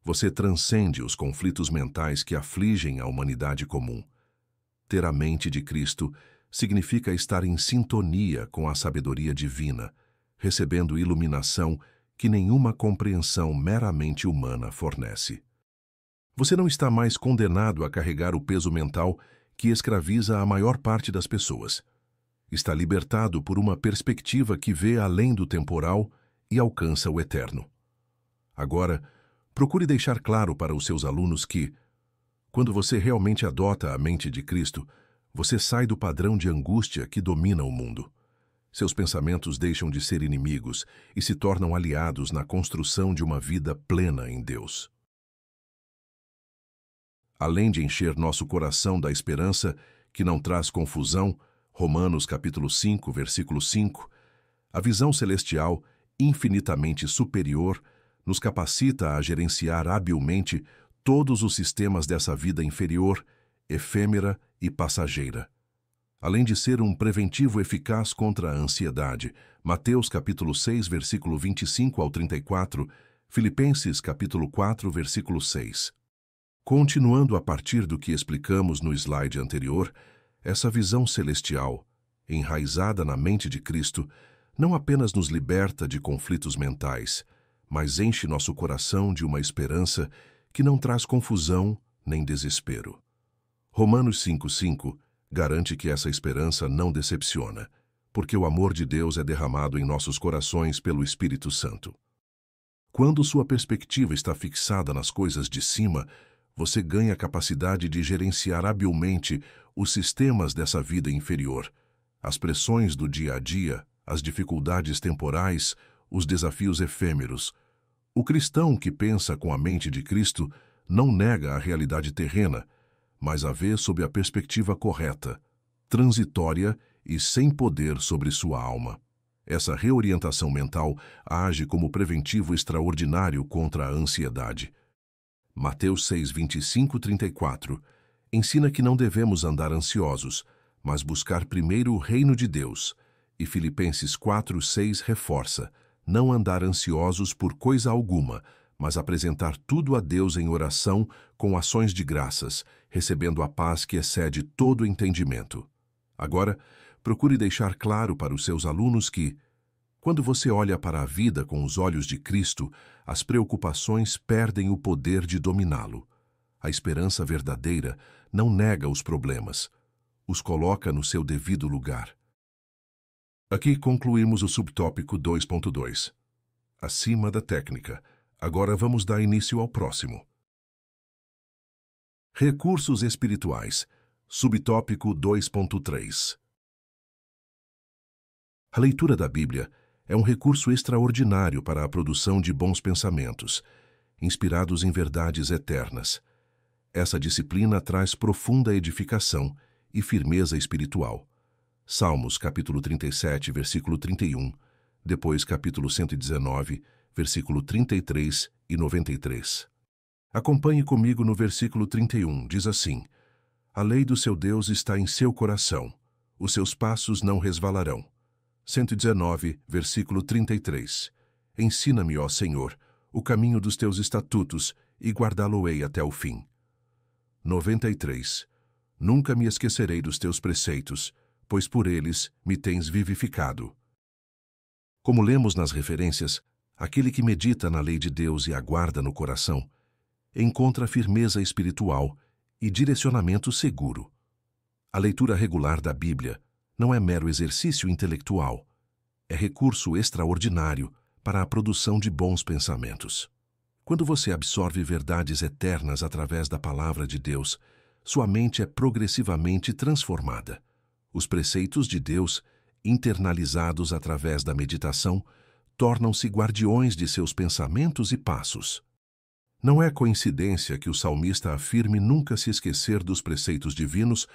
A: você transcende os conflitos mentais que afligem a humanidade comum. Ter a mente de Cristo significa estar em sintonia com a sabedoria divina, recebendo iluminação que nenhuma compreensão meramente humana fornece. Você não está mais condenado a carregar o peso mental que escraviza a maior parte das pessoas. Está libertado por uma perspectiva que vê além do temporal e alcança o eterno. Agora, procure deixar claro para os seus alunos que, quando você realmente adota a mente de Cristo, você sai do padrão de angústia que domina o mundo. Seus pensamentos deixam de ser inimigos e se tornam aliados na construção de uma vida plena em Deus. Além de encher nosso coração da esperança que não traz confusão, Romanos capítulo 5, versículo 5, a visão celestial, infinitamente superior, nos capacita a gerenciar habilmente todos os sistemas dessa vida inferior, efêmera e passageira. Além de ser um preventivo eficaz contra a ansiedade, Mateus capítulo 6, versículo 25 ao 34, Filipenses capítulo 4, versículo 6. Continuando a partir do que explicamos no slide anterior, essa visão celestial, enraizada na mente de Cristo, não apenas nos liberta de conflitos mentais, mas enche nosso coração de uma esperança que não traz confusão nem desespero. Romanos 5,5 garante que essa esperança não decepciona, porque o amor de Deus é derramado em nossos corações pelo Espírito Santo. Quando sua perspectiva está fixada nas coisas de cima, você ganha a capacidade de gerenciar habilmente os sistemas dessa vida inferior, as pressões do dia a dia, as dificuldades temporais, os desafios efêmeros. O cristão que pensa com a mente de Cristo não nega a realidade terrena, mas a vê sob a perspectiva correta, transitória e sem poder sobre sua alma. Essa reorientação mental age como preventivo extraordinário contra a ansiedade. Mateus 6, 25-34 ensina que não devemos andar ansiosos, mas buscar primeiro o reino de Deus, e Filipenses 4, 6 reforça: não andar ansiosos por coisa alguma, mas apresentar tudo a Deus em oração com ações de graças, recebendo a paz que excede todo entendimento. Agora, procure deixar claro para os seus alunos que, quando você olha para a vida com os olhos de Cristo, as preocupações perdem o poder de dominá-lo. A esperança verdadeira não nega os problemas, os coloca no seu devido lugar. Aqui concluímos o subtópico 2.2. Acima da técnica. Agora vamos dar início ao próximo. Recursos espirituais. Subtópico 2.3. A leitura da Bíblia é um recurso extraordinário para a produção de bons pensamentos, inspirados em verdades eternas. Essa disciplina traz profunda edificação e firmeza espiritual. Salmos, capítulo 37, versículo 31, depois capítulo 119, versículo 33 e 93. Acompanhe comigo no versículo 31, diz assim: A lei do seu Deus está em seu coração, os seus passos não resvalarão. 119, versículo 33. Ensina-me, ó Senhor, o caminho dos teus estatutos e guardá-lo-ei até o fim. 93. Nunca me esquecerei dos teus preceitos, pois por eles me tens vivificado. Como lemos nas referências, aquele que medita na lei de Deus e aguarda no coração, encontra firmeza espiritual e direcionamento seguro. A leitura regular da Bíblia não é mero exercício intelectual, é recurso extraordinário para a produção de bons pensamentos. Quando você absorve verdades eternas através da palavra de Deus, sua mente é progressivamente transformada. Os preceitos de Deus, internalizados através da meditação, tornam-se guardiões de seus pensamentos e passos. Não é coincidência que o salmista afirme nunca se esquecer dos preceitos divinos,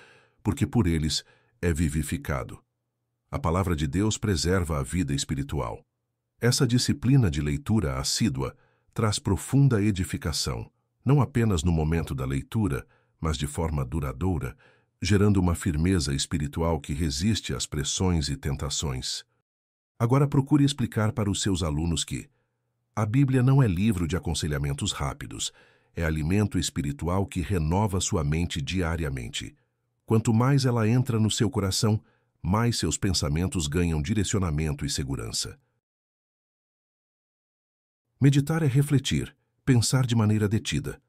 A: porque por eles é vivificado. A palavra de Deus preserva a vida espiritual. Essa disciplina de leitura assídua traz profunda edificação, não apenas no momento da leitura, mas de forma duradoura, gerando uma firmeza espiritual que resiste às pressões e tentações. Agora procure explicar para os seus alunos que a Bíblia não é livro de aconselhamentos rápidos, é alimento espiritual que renova sua mente diariamente. Quanto mais ela entra no seu coração, mais seus pensamentos ganham direcionamento e segurança. Meditar é refletir, pensar de maneira detida.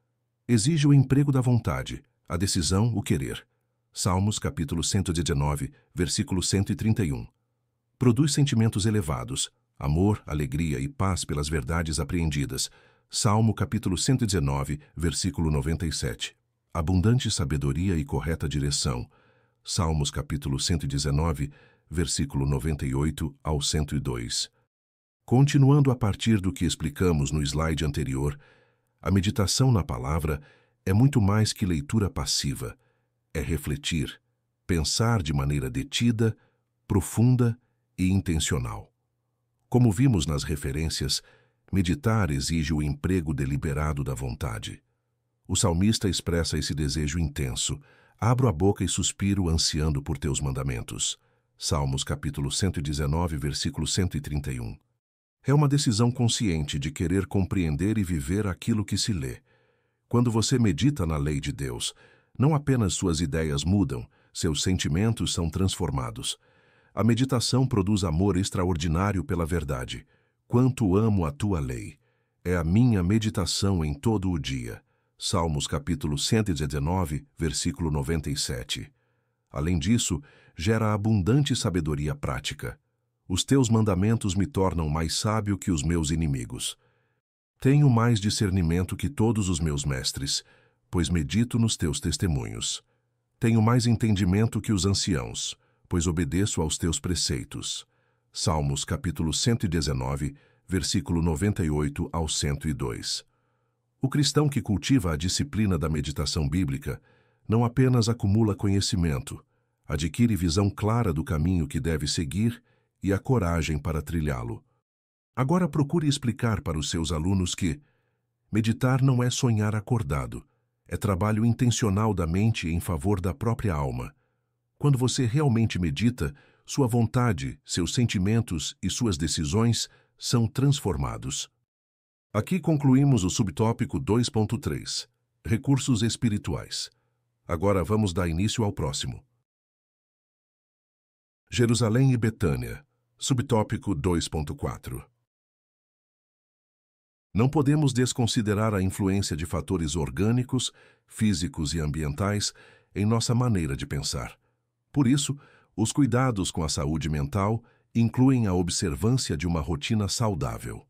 A: Exige o emprego da vontade, a decisão, o querer. Salmos capítulo 119, versículo 131. Produz sentimentos elevados, amor, alegria e paz pelas verdades apreendidas. Salmo capítulo 119, versículo 97. Abundante sabedoria e correta direção. Salmos capítulo 119, versículo 98 ao 102. Continuando a partir do que explicamos no slide anterior, a meditação na palavra é muito mais que leitura passiva. É refletir, pensar de maneira detida, profunda e intencional. Como vimos nas referências, meditar exige o emprego deliberado da vontade. O salmista expressa esse desejo intenso: abro a boca e suspiro ansiando por teus mandamentos. Salmos capítulo 119, versículo 131. É uma decisão consciente de querer compreender e viver aquilo que se lê. Quando você medita na lei de Deus, não apenas suas ideias mudam, seus sentimentos são transformados. A meditação produz amor extraordinário pela verdade. Quanto amo a tua lei! É a minha meditação em todo o dia. Salmos capítulo 119, versículo 97. Além disso, gera abundante sabedoria prática. Os teus mandamentos me tornam mais sábio que os meus inimigos. Tenho mais discernimento que todos os meus mestres, pois medito nos teus testemunhos. Tenho mais entendimento que os anciãos, pois obedeço aos teus preceitos. Salmos capítulo 119, versículo 98 ao 102. O cristão que cultiva a disciplina da meditação bíblica não apenas acumula conhecimento, adquire visão clara do caminho que deve seguir e a coragem para trilhá-lo. Agora procure explicar para os seus alunos que meditar não é sonhar acordado, é trabalho intencional da mente em favor da própria alma. Quando você realmente medita, sua vontade, seus sentimentos e suas decisões são transformados. Aqui concluímos o subtópico 2.3, Recursos espirituais. Agora vamos dar início ao próximo. Jerusalém e Betânia, subtópico 2.4. Não podemos desconsiderar a influência de fatores orgânicos, físicos e ambientais em nossa maneira de pensar. Por isso, os cuidados com a saúde mental incluem a observância de uma rotina saudável.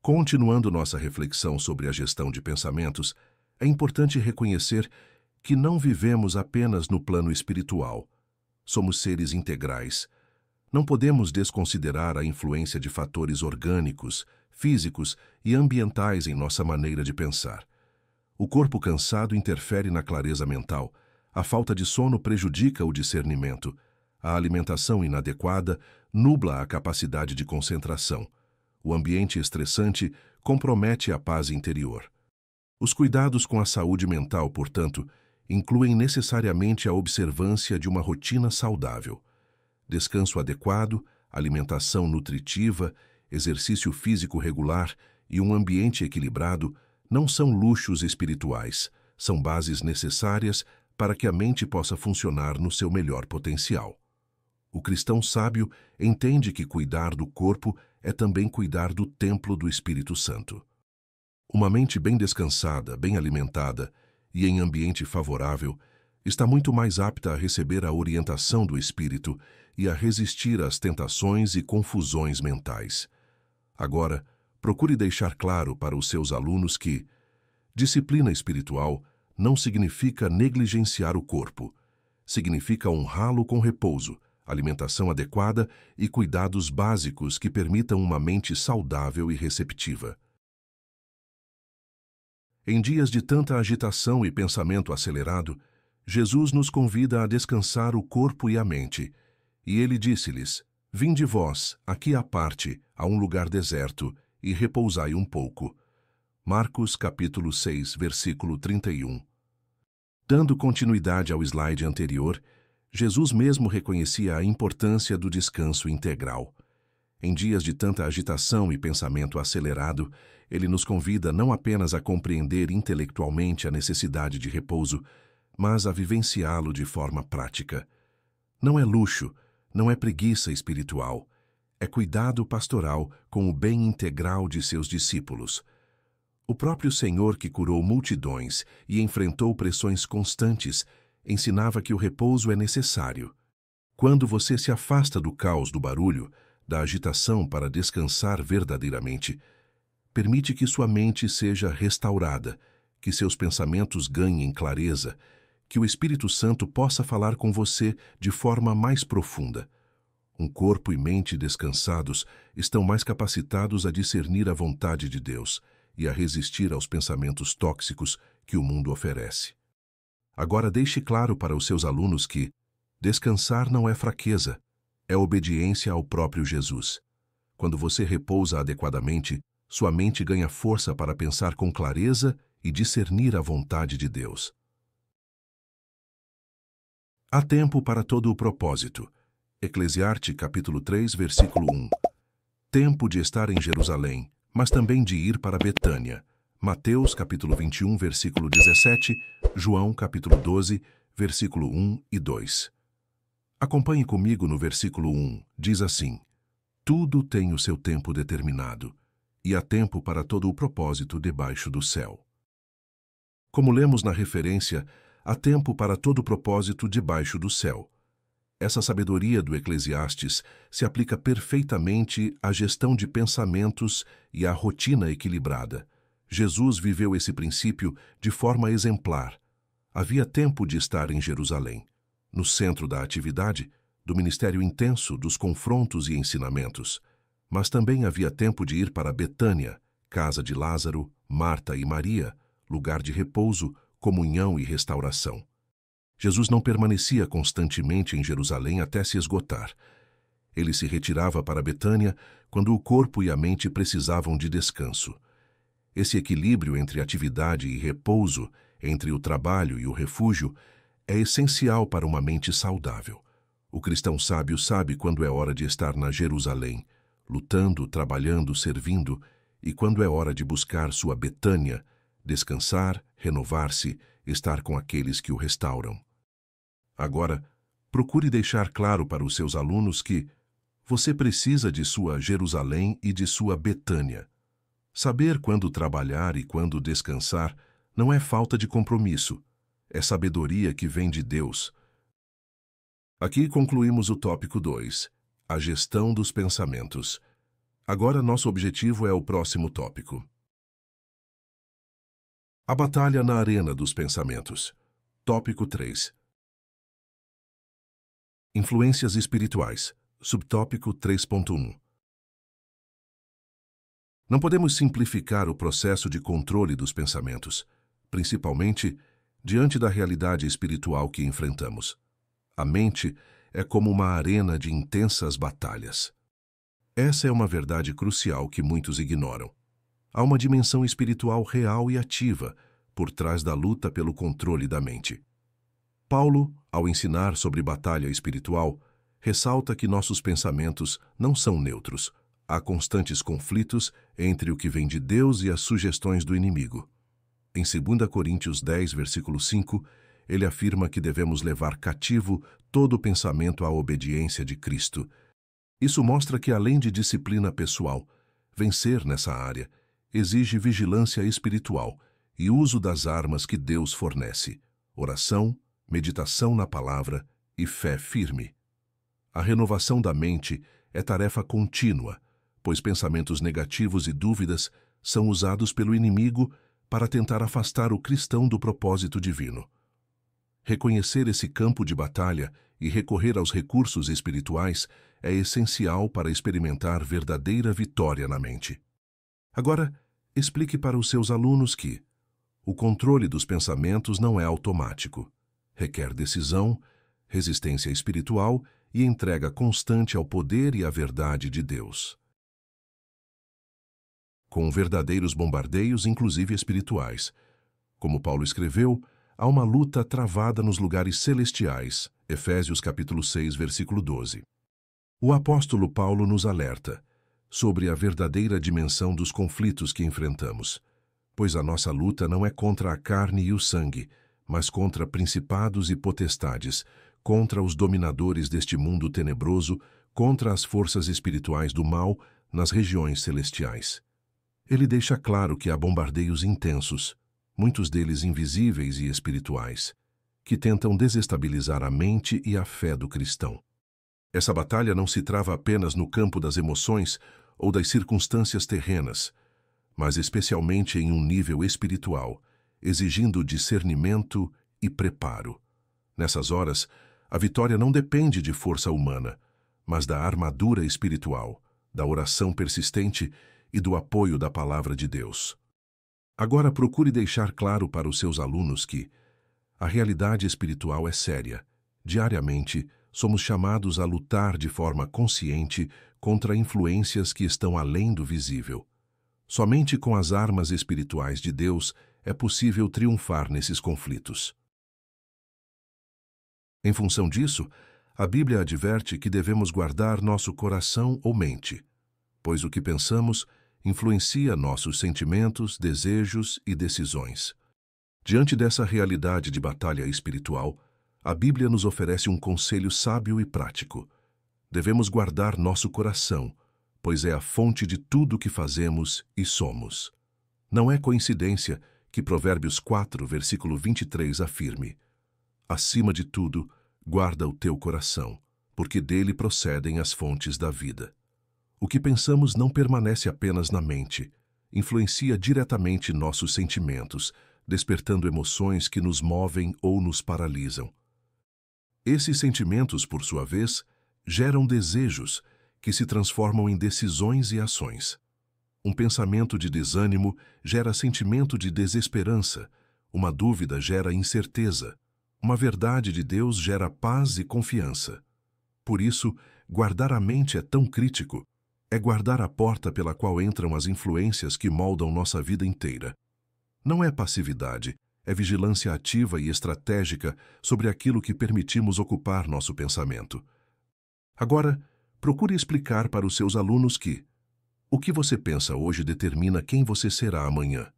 A: Continuando nossa reflexão sobre a gestão de pensamentos, é importante reconhecer que não vivemos apenas no plano espiritual. Somos seres integrais. Não podemos desconsiderar a influência de fatores orgânicos, físicos e ambientais em nossa maneira de pensar. O corpo cansado interfere na clareza mental, a falta de sono prejudica o discernimento, a alimentação inadequada nubla a capacidade de concentração, o ambiente estressante compromete a paz interior. Os cuidados com a saúde mental, portanto, incluem necessariamente a observância de uma rotina saudável. Descanso adequado, alimentação nutritiva, exercício físico regular e um ambiente equilibrado não são luxos espirituais, são bases necessárias para que a mente possa funcionar no seu melhor potencial. O cristão sábio entende que cuidar do corpo é também cuidar do templo do Espírito Santo. Uma mente bem descansada, bem alimentada e em ambiente favorável, está muito mais apta a receber a orientação do Espírito e a resistir às tentações e confusões mentais. Agora, procure deixar claro para os seus alunos que disciplina espiritual não significa negligenciar o corpo. Significa honrá-lo com repouso, alimentação adequada e cuidados básicos que permitam uma mente saudável e receptiva. Em dias de tanta agitação e pensamento acelerado, Jesus nos convida a descansar o corpo e a mente. E ele disse-lhes: Vinde vós, aqui à parte, a um lugar deserto, e repousai um pouco. Marcos capítulo 6, versículo 31. Dando continuidade ao slide anterior, Jesus mesmo reconhecia a importância do descanso integral. Em dias de tanta agitação e pensamento acelerado, ele nos convida não apenas a compreender intelectualmente a necessidade de repouso, mas a vivenciá-lo de forma prática. Não é luxo, não é preguiça espiritual, é cuidado pastoral com o bem integral de seus discípulos. O próprio Senhor, que curou multidões e enfrentou pressões constantes, ensinava que o repouso é necessário. Quando você se afasta do caos do barulho, da agitação para descansar verdadeiramente, permite que sua mente seja restaurada, que seus pensamentos ganhem clareza, que o Espírito Santo possa falar com você de forma mais profunda. Um corpo e mente descansados estão mais capacitados a discernir a vontade de Deus e a resistir aos pensamentos tóxicos que o mundo oferece. Agora deixe claro para os seus alunos que descansar não é fraqueza, é obediência ao próprio Jesus. Quando você repousa adequadamente, sua mente ganha força para pensar com clareza e discernir a vontade de Deus. Há tempo para todo o propósito. Eclesiastes capítulo 3, versículo 1. Tempo de estar em Jerusalém, mas também de ir para Betânia. Mateus capítulo 21, versículo 17, João capítulo 12, versículo 1 e 2. Acompanhe comigo no versículo 1, diz assim: Tudo tem o seu tempo determinado, e há tempo para todo o propósito debaixo do céu. Como lemos na referência, há tempo para todo o propósito debaixo do céu. Essa sabedoria do Eclesiastes se aplica perfeitamente à gestão de pensamentos e à rotina equilibrada. Jesus viveu esse princípio de forma exemplar. Havia tempo de estar em Jerusalém, no centro da atividade, do ministério intenso, dos confrontos e ensinamentos. Mas também havia tempo de ir para Betânia, casa de Lázaro, Marta e Maria, lugar de repouso, comunhão e restauração. Jesus não permanecia constantemente em Jerusalém até se esgotar. Ele se retirava para Betânia quando o corpo e a mente precisavam de descanso. Esse equilíbrio entre atividade e repouso, entre o trabalho e o refúgio, é essencial para uma mente saudável. O cristão sábio sabe quando é hora de estar na Jerusalém, lutando, trabalhando, servindo, e quando é hora de buscar sua Betânia, descansar, renovar-se, estar com aqueles que o restauram. Agora, procure deixar claro para os seus alunos que você precisa de sua Jerusalém e de sua Betânia. Saber quando trabalhar e quando descansar não é falta de compromisso, é sabedoria que vem de Deus. Aqui concluímos o tópico 2, a gestão dos pensamentos. Agora nosso objetivo é o próximo tópico. A batalha na arena dos pensamentos. Tópico 3. Influências espirituais. Subtópico 3.1. Não podemos simplificar o processo de controle dos pensamentos, principalmente diante da realidade espiritual que enfrentamos. A mente é como uma arena de intensas batalhas. Essa é uma verdade crucial que muitos ignoram. Há uma dimensão espiritual real e ativa por trás da luta pelo controle da mente. Paulo, ao ensinar sobre batalha espiritual, ressalta que nossos pensamentos não são neutros. Há constantes conflitos entre o que vem de Deus e as sugestões do inimigo. Em 2 Coríntios 10, versículo 5, ele afirma que devemos levar cativo todo o pensamento à obediência de Cristo. Isso mostra que, além de disciplina pessoal, vencer nessa área exige vigilância espiritual e uso das armas que Deus fornece: oração, meditação na palavra e fé firme. A renovação da mente é tarefa contínua, pois pensamentos negativos e dúvidas são usados pelo inimigo para tentar afastar o cristão do propósito divino. Reconhecer esse campo de batalha e recorrer aos recursos espirituais é essencial para experimentar verdadeira vitória na mente. Agora, explique para os seus alunos que o controle dos pensamentos não é automático. Requer decisão, resistência espiritual e entrega constante ao poder e à verdade de Deus. Com verdadeiros bombardeios, inclusive espirituais. Como Paulo escreveu, há uma luta travada nos lugares celestiais. Efésios capítulo 6, versículo 12. O apóstolo Paulo nos alerta sobre a verdadeira dimensão dos conflitos que enfrentamos, pois a nossa luta não é contra a carne e o sangue, mas contra principados e potestades, contra os dominadores deste mundo tenebroso, contra as forças espirituais do mal nas regiões celestiais. Ele deixa claro que há bombardeios intensos, muitos deles invisíveis e espirituais, que tentam desestabilizar a mente e a fé do cristão. Essa batalha não se trava apenas no campo das emoções ou das circunstâncias terrenas, mas especialmente em um nível espiritual, exigindo discernimento e preparo. Nessas horas, a vitória não depende de força humana, mas da armadura espiritual, da oração persistente e do apoio da palavra de Deus. Agora procure deixar claro para os seus alunos que a realidade espiritual é séria. Diariamente, somos chamados a lutar de forma consciente contra influências que estão além do visível. Somente com as armas espirituais de Deus é possível triunfar nesses conflitos. Em função disso, a Bíblia adverte que devemos guardar nosso coração ou mente, pois o que pensamos influencia nossos sentimentos, desejos e decisões. Diante dessa realidade de batalha espiritual, a Bíblia nos oferece um conselho sábio e prático. Devemos guardar nosso coração, pois é a fonte de tudo o que fazemos e somos. Não é coincidência que Provérbios 4, versículo 23 afirme: acima de tudo, guarda o teu coração, porque dele procedem as fontes da vida. O que pensamos não permanece apenas na mente, influencia diretamente nossos sentimentos, despertando emoções que nos movem ou nos paralisam. Esses sentimentos, por sua vez, geram desejos que se transformam em decisões e ações. Um pensamento de desânimo gera sentimento de desesperança, uma dúvida gera incerteza, uma verdade de Deus gera paz e confiança. Por isso, guardar a mente é tão crítico. É guardar a porta pela qual entram as influências que moldam nossa vida inteira. Não é passividade, é vigilância ativa e estratégica sobre aquilo que permitimos ocupar nosso pensamento. Agora, procure explicar para os seus alunos que o que você pensa hoje determina quem você será amanhã.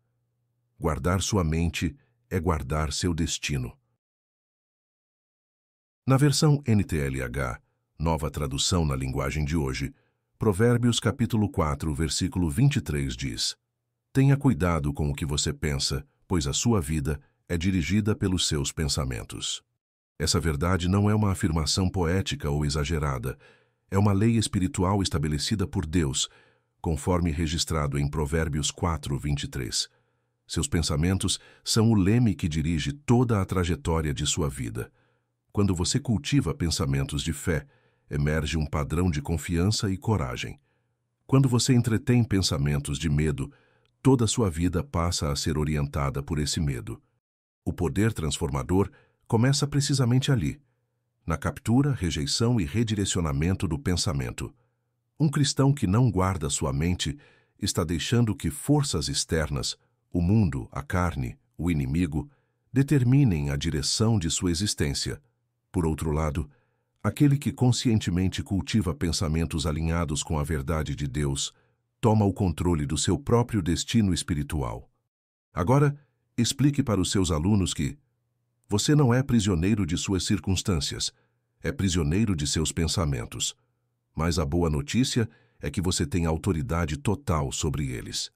A: Guardar sua mente é guardar seu destino. Na versão NTLH, nova tradução na linguagem de hoje, Provérbios capítulo 4, versículo 23 diz: tenha cuidado com o que você pensa, pois a sua vida é dirigida pelos seus pensamentos. Essa verdade não é uma afirmação poética ou exagerada, é uma lei espiritual estabelecida por Deus, conforme registrado em Provérbios 4, 23. Seus pensamentos são o leme que dirige toda a trajetória de sua vida. Quando você cultiva pensamentos de fé, emerge um padrão de confiança e coragem. Quando você entretém pensamentos de medo, toda a sua vida passa a ser orientada por esse medo. O poder transformador começa precisamente ali, na captura, rejeição e redirecionamento do pensamento. Um cristão que não guarda sua mente está deixando que forças externas, o mundo, a carne, o inimigo, determinem a direção de sua existência. Por outro lado, aquele que conscientemente cultiva pensamentos alinhados com a verdade de Deus toma o controle do seu próprio destino espiritual. Agora, explique para os seus alunos que você não é prisioneiro de suas circunstâncias, é prisioneiro de seus pensamentos. Mas a boa notícia é que você tem autoridade total sobre eles.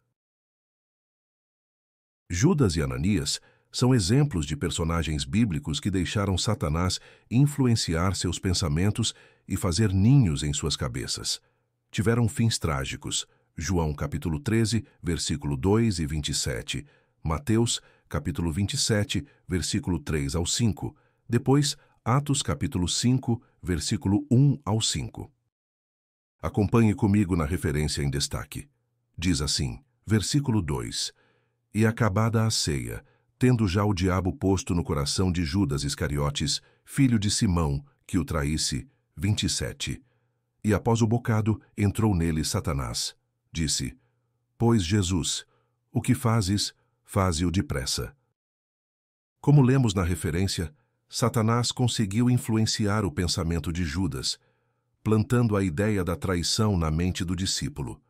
A: Judas e Ananias são exemplos de personagens bíblicos que deixaram Satanás influenciar seus pensamentos e fazer ninhos em suas cabeças. Tiveram fins trágicos. João capítulo 13, versículo 2 e 27. Mateus capítulo 27, versículo 3 ao 5. Depois, Atos capítulo 5, versículo 1 ao 5. Acompanhe comigo na referência em destaque. Diz assim, versículo 2. E acabada a ceia, tendo já o diabo posto no coração de Judas Iscariotes, filho de Simão, que o traísse, 27. E após o bocado, entrou nele Satanás. Disse, pois Jesus, o que fazes, faze-o depressa. Como lemos na referência, Satanás conseguiu influenciar o pensamento de Judas, plantando a ideia da traição na mente do discípulo.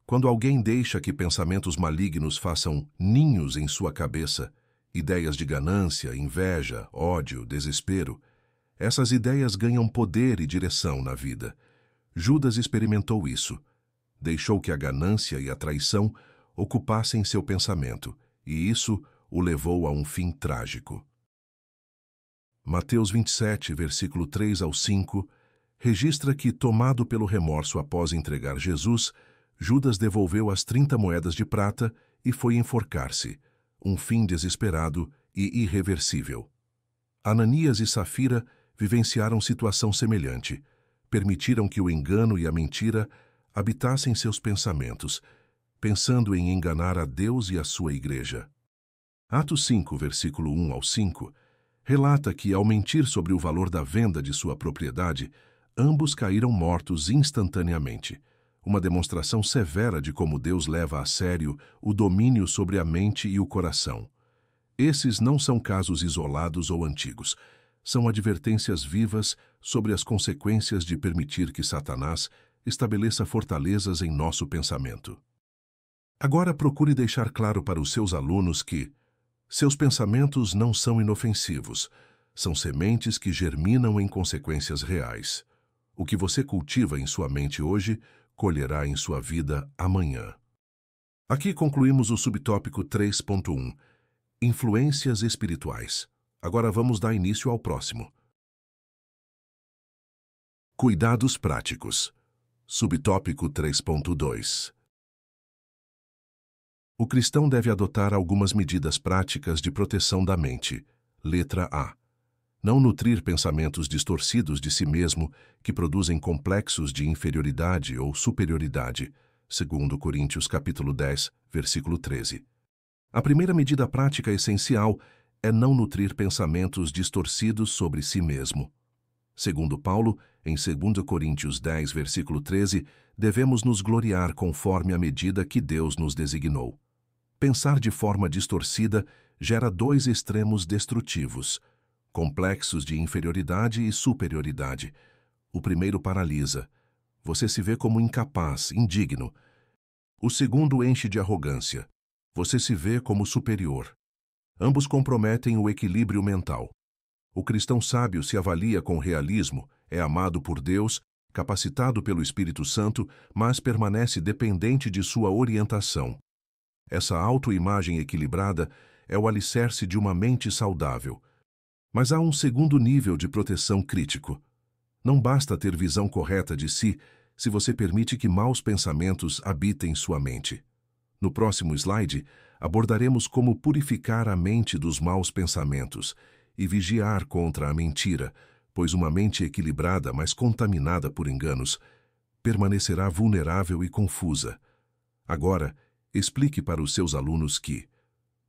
A: Quando alguém deixa que pensamentos malignos façam ninhos em sua cabeça, ideias de ganância, inveja, ódio, desespero, essas ideias ganham poder e direção na vida. Judas experimentou isso. Deixou que a ganância e a traição ocupassem seu pensamento, e isso o levou a um fim trágico. Mateus 27, versículo 3 ao 5, registra que, tomado pelo remorso após entregar Jesus, Judas devolveu as 30 moedas de prata e foi enforcar-se, um fim desesperado e irreversível. Ananias e Safira vivenciaram situação semelhante, permitiram que o engano e a mentira habitassem seus pensamentos, pensando em enganar a Deus e a sua igreja. Atos 5, versículo 1 ao 5, relata que, ao mentir sobre o valor da venda de sua propriedade, ambos caíram mortos instantaneamente, uma demonstração severa de como Deus leva a sério o domínio sobre a mente e o coração. Esses não são casos isolados ou antigos, são advertências vivas sobre as consequências de permitir que Satanás estabeleça fortalezas em nosso pensamento. Agora procure deixar claro para os seus alunos que seus pensamentos não são inofensivos, são sementes que germinam em consequências reais. O que você cultiva em sua mente hoje, colherá em sua vida amanhã. Aqui concluímos o subtópico 3.1, Influências espirituais. Agora vamos dar início ao próximo. Cuidados práticos. Subtópico 3.2. O cristão deve adotar algumas medidas práticas de proteção da mente. Letra A. Não nutrir pensamentos distorcidos de si mesmo que produzem complexos de inferioridade ou superioridade, segundo Coríntios capítulo 10, versículo 13. A primeira medida prática essencial é não nutrir pensamentos distorcidos sobre si mesmo. Segundo Paulo, em 2 Coríntios 10, versículo 13, devemos nos gloriar conforme a medida que Deus nos designou. Pensar de forma distorcida gera dois extremos destrutivos, complexos de inferioridade e superioridade. O primeiro paralisa. Você se vê como incapaz, indigno. O segundo enche de arrogância. Você se vê como superior. Ambos comprometem o equilíbrio mental. O cristão sábio se avalia com realismo, é amado por Deus, capacitado pelo Espírito Santo, mas permanece dependente de sua orientação. Essa autoimagem equilibrada é o alicerce de uma mente saudável. Mas há um segundo nível de proteção crítico. Não basta ter visão correta de si se você permite que maus pensamentos habitem sua mente. No próximo slide, abordaremos como purificar a mente dos maus pensamentos e vigiar contra a mentira, pois uma mente equilibrada, mas contaminada por enganos, permanecerá vulnerável e confusa. Agora, explique para os seus alunos que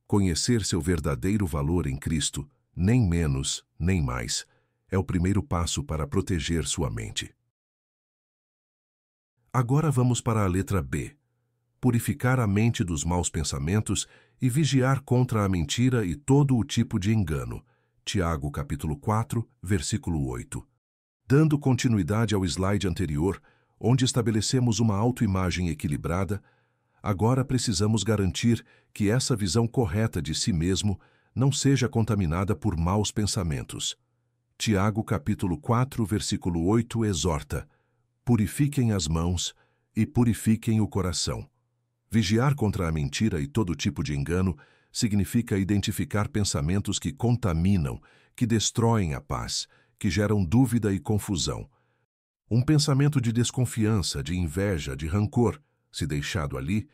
A: conhecer seu verdadeiro valor em Cristo, nem menos, nem mais, é o primeiro passo para proteger sua mente. Agora vamos para a letra B. Purificar a mente dos maus pensamentos e vigiar contra a mentira e todo o tipo de engano. Tiago, capítulo 4, versículo 8. Dando continuidade ao slide anterior, onde estabelecemos uma autoimagem equilibrada, agora precisamos garantir que essa visão correta de si mesmo não seja contaminada por maus pensamentos. Tiago, capítulo 4, versículo 8, exorta: purifiquem as mãos e purifiquem o coração. Vigiar contra a mentira e todo tipo de engano significa identificar pensamentos que contaminam, que destroem a paz, que geram dúvida e confusão. Um pensamento de desconfiança, de inveja, de rancor, se deixado ali,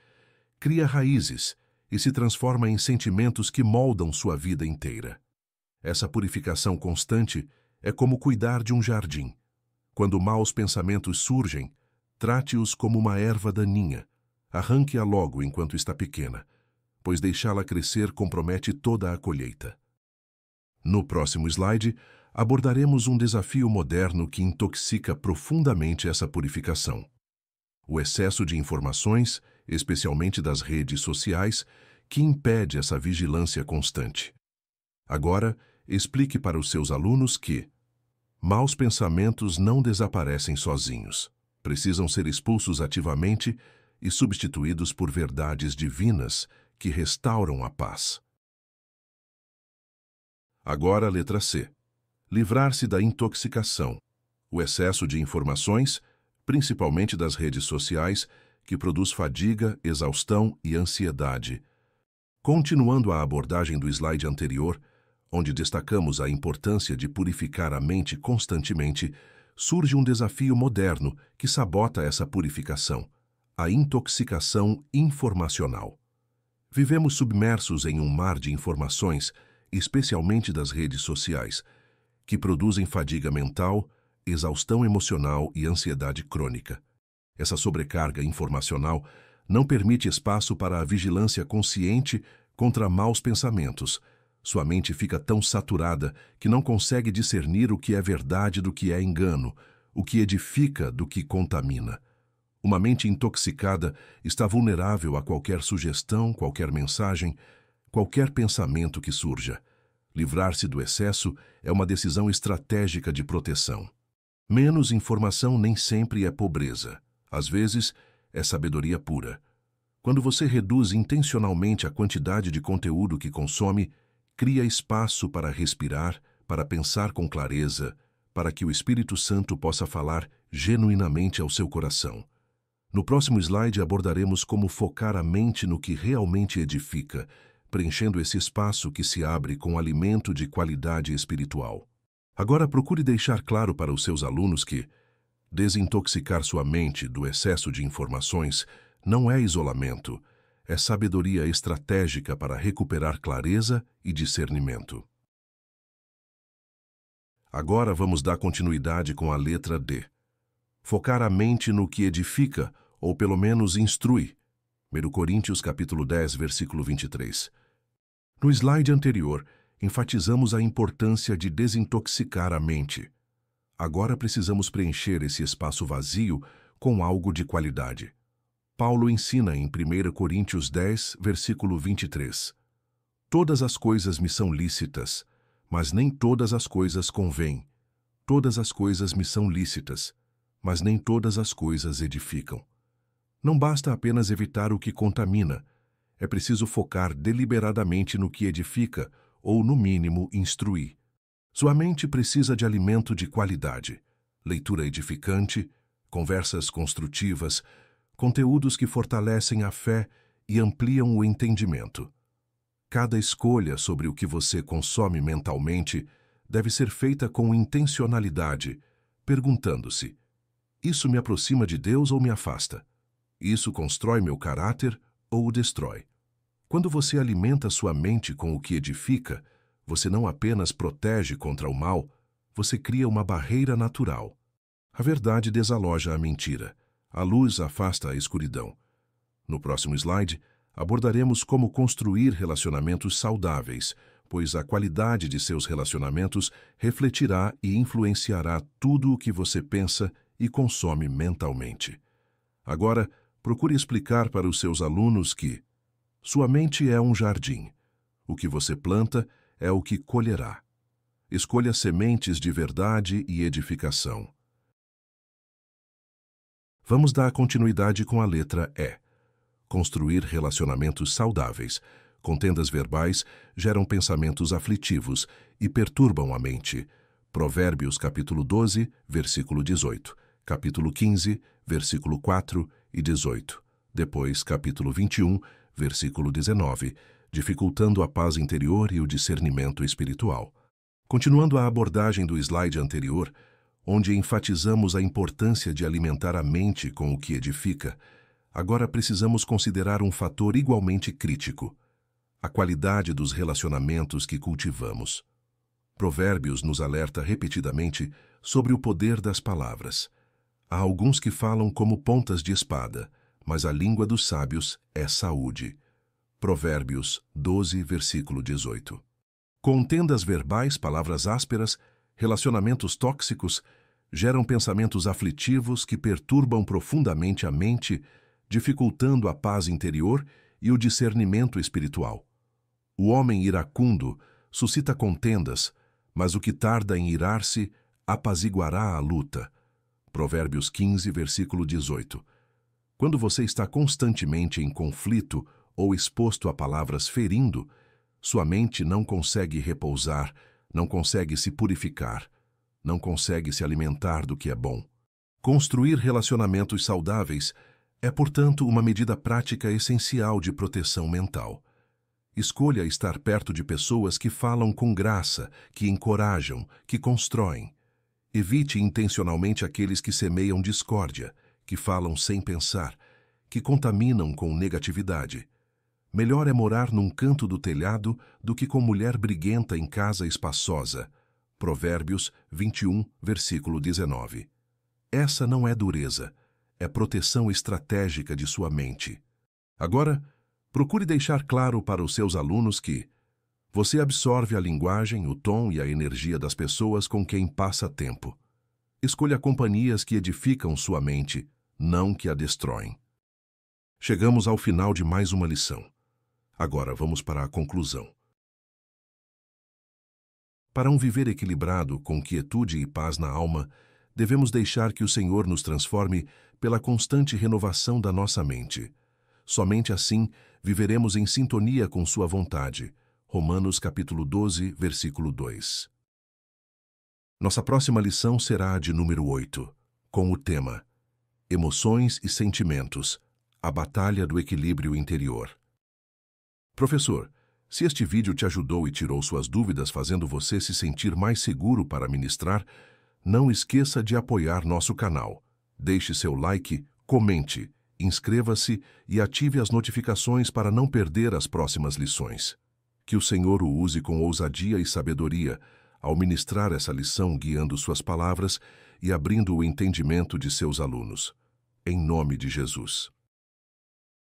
A: cria raízes e se transforma em sentimentos que moldam sua vida inteira. Essa purificação constante é como cuidar de um jardim. Quando maus pensamentos surgem, trate-os como uma erva daninha. Arranque-a logo enquanto está pequena, pois deixá-la crescer compromete toda a colheita. No próximo slide, abordaremos um desafio moderno que intoxica profundamente essa purificação. O excesso de informações, especialmente das redes sociais, que impede essa vigilância constante. Agora, explique para os seus alunos que maus pensamentos não desaparecem sozinhos. Precisam ser expulsos ativamente e substituídos por verdades divinas que restauram a paz. Agora, letra C. Livrar-se da intoxicação. O excesso de informações, principalmente das redes sociais, que produz fadiga, exaustão e ansiedade. Continuando a abordagem do slide anterior, onde destacamos a importância de purificar a mente constantemente, surge um desafio moderno que sabota essa purificação: a intoxicação informacional. Vivemos submersos em um mar de informações, especialmente das redes sociais, que produzem fadiga mental, exaustão emocional e ansiedade crônica. Essa sobrecarga informacional não permite espaço para a vigilância consciente contra maus pensamentos. Sua mente fica tão saturada que não consegue discernir o que é verdade do que é engano, o que edifica do que contamina. Uma mente intoxicada está vulnerável a qualquer sugestão, qualquer mensagem, qualquer pensamento que surja. Livrar-se do excesso é uma decisão estratégica de proteção. Menos informação nem sempre é pobreza. Às vezes, é sabedoria pura. Quando você reduz intencionalmente a quantidade de conteúdo que consome, cria espaço para respirar, para pensar com clareza, para que o Espírito Santo possa falar genuinamente ao seu coração. No próximo slide abordaremos como focar a mente no que realmente edifica, preenchendo esse espaço que se abre com alimento de qualidade espiritual. Agora procure deixar claro para os seus alunos que desintoxicar sua mente do excesso de informações não é isolamento, é sabedoria estratégica para recuperar clareza e discernimento. Agora vamos dar continuidade com a letra D. Focar a mente no que edifica, ou pelo menos instrui. 1 Coríntios capítulo 10, versículo 23. No slide anterior, enfatizamos a importância de desintoxicar a mente. Agora precisamos preencher esse espaço vazio com algo de qualidade. Paulo ensina em 1 Coríntios 10, versículo 23. Todas as coisas me são lícitas, mas nem todas as coisas convêm. Todas as coisas me são lícitas, mas nem todas as coisas edificam. Não basta apenas evitar o que contamina. É preciso focar deliberadamente no que edifica, ou, no mínimo, instruir. Sua mente precisa de alimento de qualidade, leitura edificante, conversas construtivas, conteúdos que fortalecem a fé e ampliam o entendimento. Cada escolha sobre o que você consome mentalmente deve ser feita com intencionalidade, perguntando-se: isso me aproxima de Deus ou me afasta? Isso constrói meu caráter ou o destrói? Quando você alimenta sua mente com o que edifica, você não apenas protege contra o mal, você cria uma barreira natural. A verdade desaloja a mentira. A luz afasta a escuridão. No próximo slide, abordaremos como construir relacionamentos saudáveis, pois a qualidade de seus relacionamentos refletirá e influenciará tudo o que você pensa e consome mentalmente. Agora, procure explicar para os seus alunos que sua mente é um jardim. O que você planta é o que colherá. Escolha sementes de verdade e edificação. Vamos dar continuidade com a letra E. Construir relacionamentos saudáveis. Contendas verbais geram pensamentos aflitivos e perturbam a mente. Provérbios capítulo 12, versículo 18. Capítulo 15, versículo 4 e 18. Depois, capítulo 21, versículo 19. dificultando a paz interior e o discernimento espiritual. Continuando a abordagem do slide anterior, onde enfatizamos a importância de alimentar a mente com o que edifica, agora precisamos considerar um fator igualmente crítico: a qualidade dos relacionamentos que cultivamos. Provérbios nos alerta repetidamente sobre o poder das palavras. Há alguns que falam como pontas de espada, mas a língua dos sábios é saúde. Provérbios 12, versículo 18. Contendas verbais, palavras ásperas, relacionamentos tóxicos, geram pensamentos aflitivos que perturbam profundamente a mente, dificultando a paz interior e o discernimento espiritual. O homem iracundo suscita contendas, mas o que tarda em irar-se apaziguará a luta. Provérbios 15, versículo 18. Quando você está constantemente em conflito ou exposto a palavras ferindo, sua mente não consegue repousar, não consegue se purificar, não consegue se alimentar do que é bom. Construir relacionamentos saudáveis é, portanto, uma medida prática essencial de proteção mental. Escolha estar perto de pessoas que falam com graça, que encorajam, que constroem. Evite intencionalmente aqueles que semeiam discórdia, que falam sem pensar, que contaminam com negatividade. Melhor é morar num canto do telhado do que com mulher briguenta em casa espaçosa. Provérbios 21, versículo 19. Essa não é dureza, é proteção estratégica de sua mente. Agora, procure deixar claro para os seus alunos que você absorve a linguagem, o tom e a energia das pessoas com quem passa tempo. Escolha companhias que edificam sua mente, não que a destroem. Chegamos ao final de mais uma lição. Agora vamos para a conclusão. Para um viver equilibrado, com quietude e paz na alma, devemos deixar que o Senhor nos transforme pela constante renovação da nossa mente. Somente assim viveremos em sintonia com sua vontade. Romanos capítulo 12, versículo 2. Nossa próxima lição será a de número 8, com o tema Emoções e Sentimentos, a batalha do equilíbrio interior. Professor, se este vídeo te ajudou e tirou suas dúvidas fazendo você se sentir mais seguro para ministrar, não esqueça de apoiar nosso canal. Deixe seu like, comente, inscreva-se e ative as notificações para não perder as próximas lições. Que o Senhor o use com ousadia e sabedoria ao ministrar essa lição, guiando suas palavras e abrindo o entendimento de seus alunos. Em nome de Jesus.